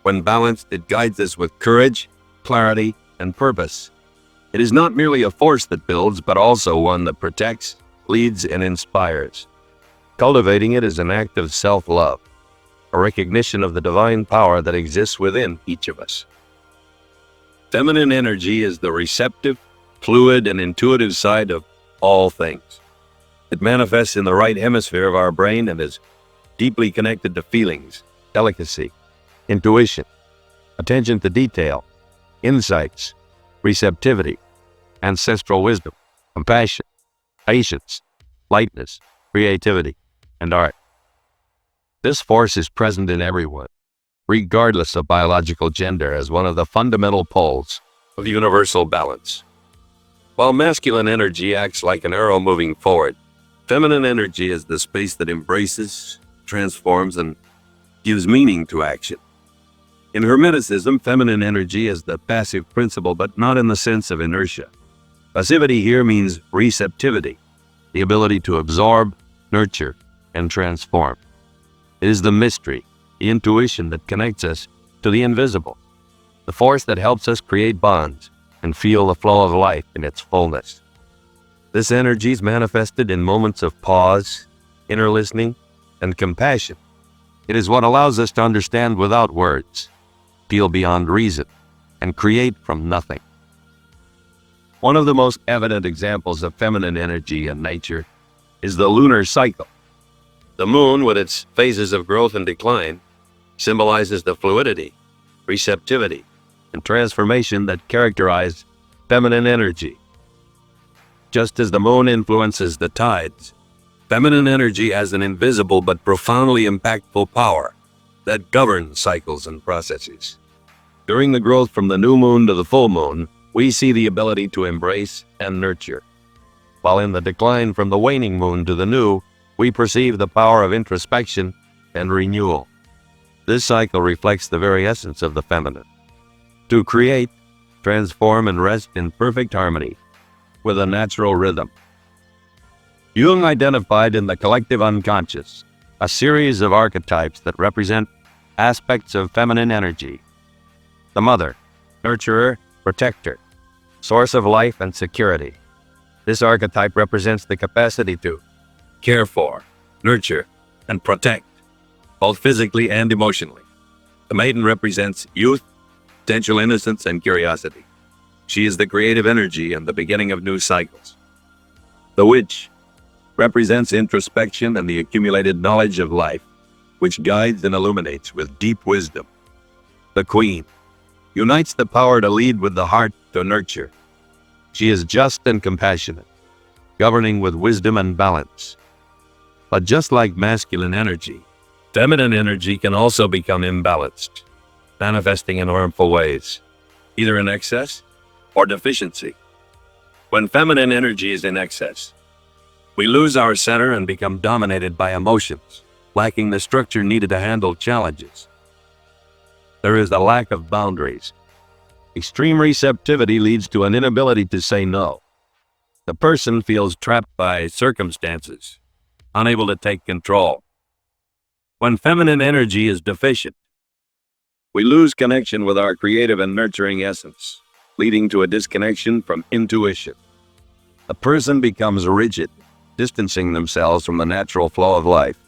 When balanced, it guides us with courage, clarity, and purpose. It is not merely a force that builds, but also one that protects, leads, and inspires. Cultivating it is an act of self-love, a recognition of the divine power that exists within each of us. Feminine energy is the receptive, fluid, and intuitive side of all things. It manifests in the right hemisphere of our brain and is deeply connected to feelings, delicacy, intuition, attention to detail, insights, receptivity, ancestral wisdom, compassion, patience, lightness, creativity, and art. This force is present in everyone, regardless of biological gender, as one of the fundamental poles of universal balance. While masculine energy acts like an arrow moving forward, feminine energy is the space that embraces, transforms, and gives meaning to action. In Hermeticism, feminine energy is the passive principle, but not in the sense of inertia. Passivity here means receptivity, the ability to absorb, nurture, and transform. It is the mystery, the intuition that connects us to the invisible, the force that helps us create bonds and feel the flow of life in its fullness. This energy is manifested in moments of pause, inner listening, and compassion. It is what allows us to understand without words, feel beyond reason, and create from nothing. One of the most evident examples of feminine energy in nature is the lunar cycle. The moon, with its phases of growth and decline, symbolizes the fluidity, receptivity, and transformation that characterize feminine energy. Just as the moon influences the tides, feminine energy has an invisible but profoundly impactful power that governs cycles and processes. During the growth from the new moon to the full moon, we see the ability to embrace and nurture, while in the decline from the waning moon to the new, we perceive the power of introspection and renewal. This cycle reflects the very essence of the feminine: to create, transform, and rest in perfect harmony with a natural rhythm. Jung identified in the collective unconscious a series of archetypes that represent aspects of feminine energy: the mother, nurturer, protector, source of life and security. This archetype represents the capacity to care for, nurture, and protect, both physically and emotionally. The maiden represents youth, potential innocence, and curiosity. She is the creative energy and the beginning of new cycles. The witch represents introspection and the accumulated knowledge of life, which guides and illuminates with deep wisdom. The queen unites the power to lead with the heart to nurture. She is just and compassionate, governing with wisdom and balance. But just like masculine energy, feminine energy can also become imbalanced, manifesting in harmful ways, either in excess or deficiency. When feminine energy is in excess, we lose our center and become dominated by emotions, lacking the structure needed to handle challenges. There is a lack of boundaries. Extreme receptivity leads to an inability to say no. The person feels trapped by circumstances, unable to take control. When feminine energy is deficient, we lose connection with our creative and nurturing essence, leading to a disconnection from intuition. A person becomes rigid, distancing themselves from the natural flow of life.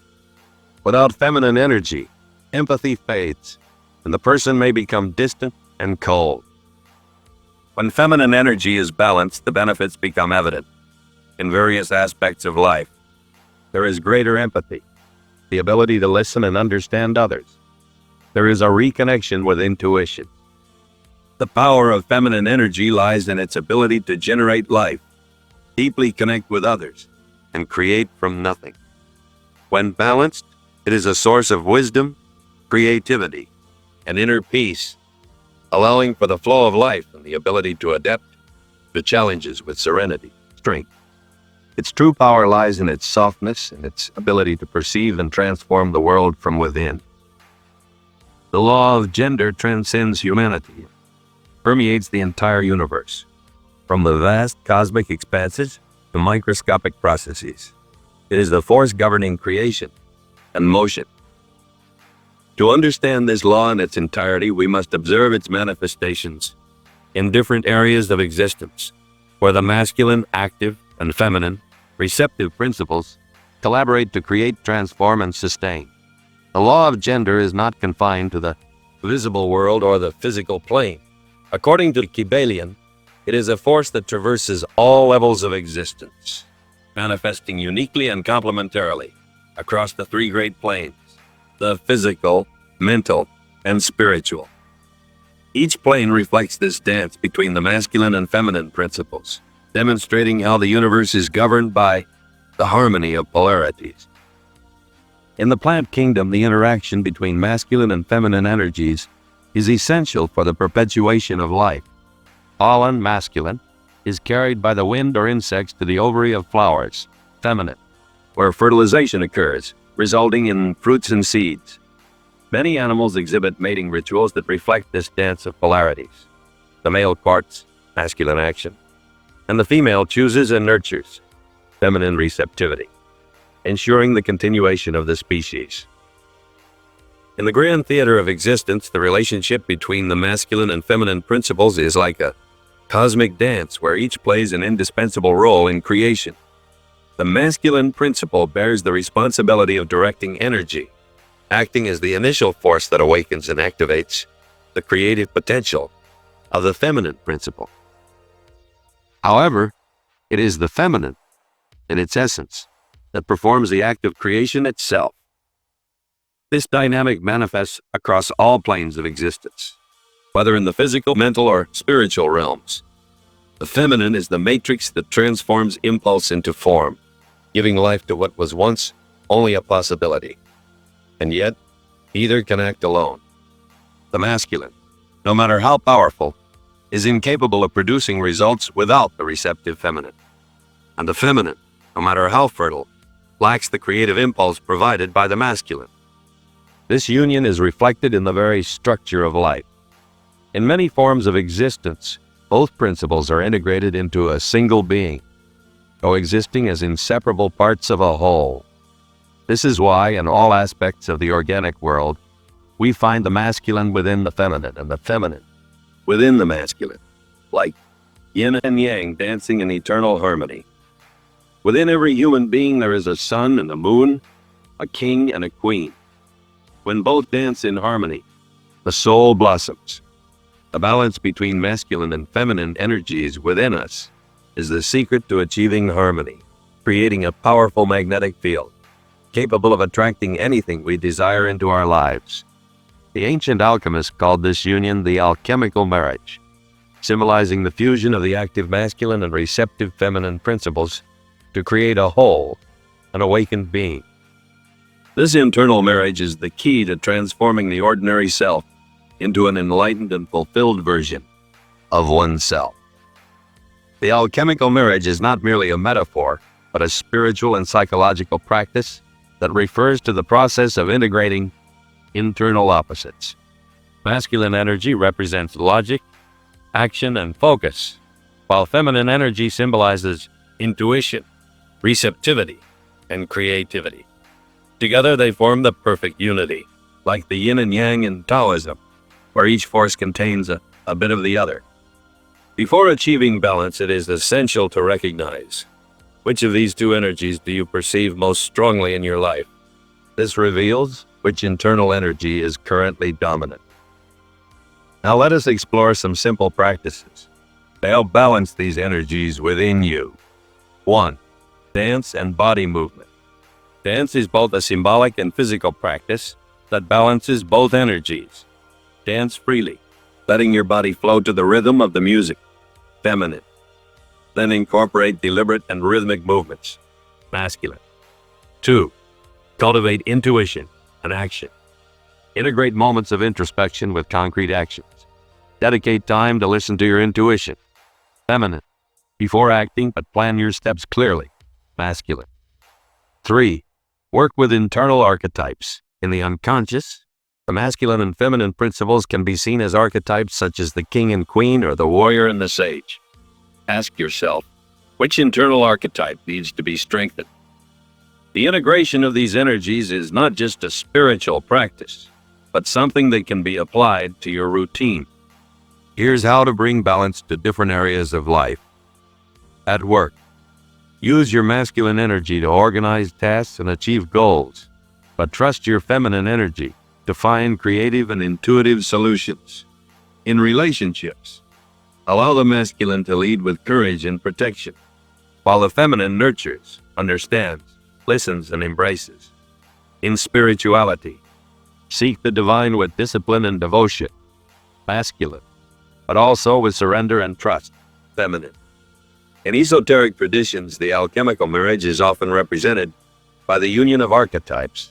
Without feminine energy, empathy fades, and the person may become distant and cold. When feminine energy is balanced, the benefits become evident. In various aspects of life, there is greater empathy, the ability to listen and understand others. There is a reconnection with intuition. The power of feminine energy lies in its ability to generate life, deeply connect with others, and create from nothing. When balanced, it is a source of wisdom, creativity, and inner peace, allowing for the flow of life and the ability to adapt to challenges with serenity, strength. Its true power lies in its softness and its ability to perceive and transform the world from within. The law of gender transcends humanity, permeates the entire universe, from the vast cosmic expanses to microscopic processes. It is the force governing creation and motion. To understand this law in its entirety, we must observe its manifestations in different areas of existence, where the masculine, active, and feminine, receptive principles collaborate to create, transform, and sustain. The law of gender is not confined to the visible world or the physical plane. According to Kybalion, it is a force that traverses all levels of existence, manifesting uniquely and complementarily across the three great planes: the physical, mental, and spiritual. Each plane reflects this dance between the masculine and feminine principles, demonstrating how the universe is governed by the harmony of polarities. In the plant kingdom, the interaction between masculine and feminine energies is essential for the perpetuation of life. Pollen, masculine, is carried by the wind or insects to the ovary of flowers, feminine, where fertilization occurs, resulting in fruits and seeds. Many animals exhibit mating rituals that reflect this dance of polarities. The male courts, masculine action, and the female chooses and nurtures, feminine receptivity, ensuring the continuation of the species. In the grand theater of existence, the relationship between the masculine and feminine principles is like a cosmic dance where each plays an indispensable role in creation. The masculine principle bears the responsibility of directing energy, acting as the initial force that awakens and activates the creative potential of the feminine principle. However, it is the feminine, in its essence, that performs the act of creation itself. This dynamic manifests across all planes of existence, whether in the physical, mental, or spiritual realms. The feminine is the matrix that transforms impulse into form, giving life to what was once only a possibility. And yet, either can act alone. The masculine, no matter how powerful, is incapable of producing results without the receptive feminine. And the feminine, no matter how fertile, lacks the creative impulse provided by the masculine. This union is reflected in the very structure of life. In many forms of existence, both principles are integrated into a single being, coexisting as inseparable parts of a whole. This is why, in all aspects of the organic world, we find the masculine within the feminine and the feminine within the masculine, like yin and yang dancing in eternal harmony. Within every human being there is a sun and a moon, a king and a queen. When both dance in harmony, the soul blossoms. The balance between masculine and feminine energies within us is the secret to achieving harmony, creating a powerful magnetic field, capable of attracting anything we desire into our lives. The ancient alchemists called this union the alchemical marriage, symbolizing the fusion of the active masculine and receptive feminine principles to create a whole, an awakened being. This internal marriage is the key to transforming the ordinary self into an enlightened and fulfilled version of oneself. The alchemical marriage is not merely a metaphor, but a spiritual and psychological practice that refers to the process of integrating internal opposites. Masculine energy represents logic, action, and focus, while feminine energy symbolizes intuition, receptivity, and creativity. Together they form the perfect unity, like the yin and yang in Taoism, where each force contains a bit of the other. Before achieving balance, it is essential to recognize which of these two energies do you perceive most strongly in your life. This reveals which internal energy is currently dominant. Now let us explore some simple practices to help balance these energies within you. 1. Dance and body movement. Dance is both a symbolic and physical practice that balances both energies. Dance freely, letting your body flow to the rhythm of the music, feminine. Then incorporate deliberate and rhythmic movements, masculine. 2. Cultivate intuition and action. Integrate moments of introspection with concrete actions. Dedicate time to listen to your intuition, feminine. Before acting, but plan your steps clearly, masculine. 3. Work with internal archetypes in the unconscious The masculine and feminine principles can be seen as archetypes such as the king and queen or the warrior and the sage. Ask yourself, which internal archetype needs to be strengthened? The integration of these energies is not just a spiritual practice, but something that can be applied to your routine. Here's how to bring balance to different areas of life. At work, use your masculine energy to organize tasks and achieve goals, but trust your feminine energy to find creative and intuitive solutions. In relationships, allow the masculine to lead with courage and protection, while the feminine nurtures, understands, listens, and embraces. In spirituality, seek the divine with discipline and devotion, masculine, but also with surrender and trust, feminine. In esoteric traditions, the alchemical marriage is often represented by the union of archetypes,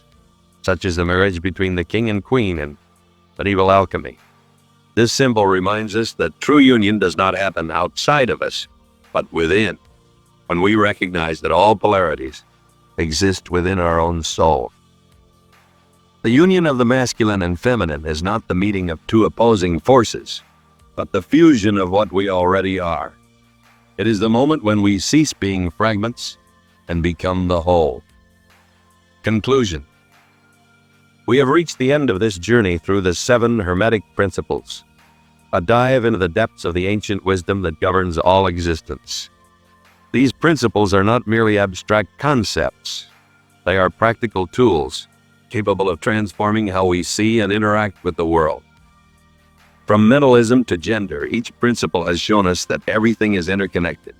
such as the marriage between the king and queen in medieval alchemy. This symbol reminds us that true union does not happen outside of us, but within, when we recognize that all polarities exist within our own soul. The union of the masculine and feminine is not the meeting of two opposing forces, but the fusion of what we already are. It is the moment when we cease being fragments and become the whole. Conclusion. We have reached the end of this journey through the Seven Hermetic Principles, a dive into the depths of the ancient wisdom that governs all existence. These principles are not merely abstract concepts. They are practical tools capable of transforming how we see and interact with the world. From mentalism to gender, each principle has shown us that everything is interconnected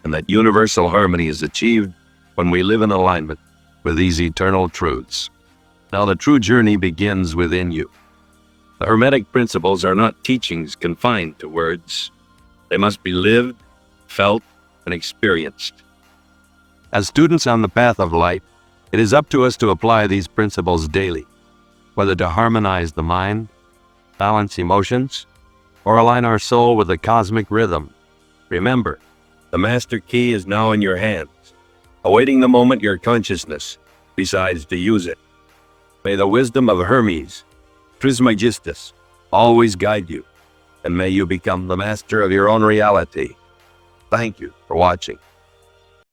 and that universal harmony is achieved when we live in alignment with these eternal truths. Now the true journey begins within you. The Hermetic principles are not teachings confined to words. They must be lived, felt, and experienced. As students on the path of light, it is up to us to apply these principles daily, whether to harmonize the mind, balance emotions, or align our soul with the cosmic rhythm. Remember, the master key is now in your hands, awaiting the moment your consciousness decides to use it. May the wisdom of Hermes Trismegistus always guide you, and may you become the master of your own reality. Thank you for watching.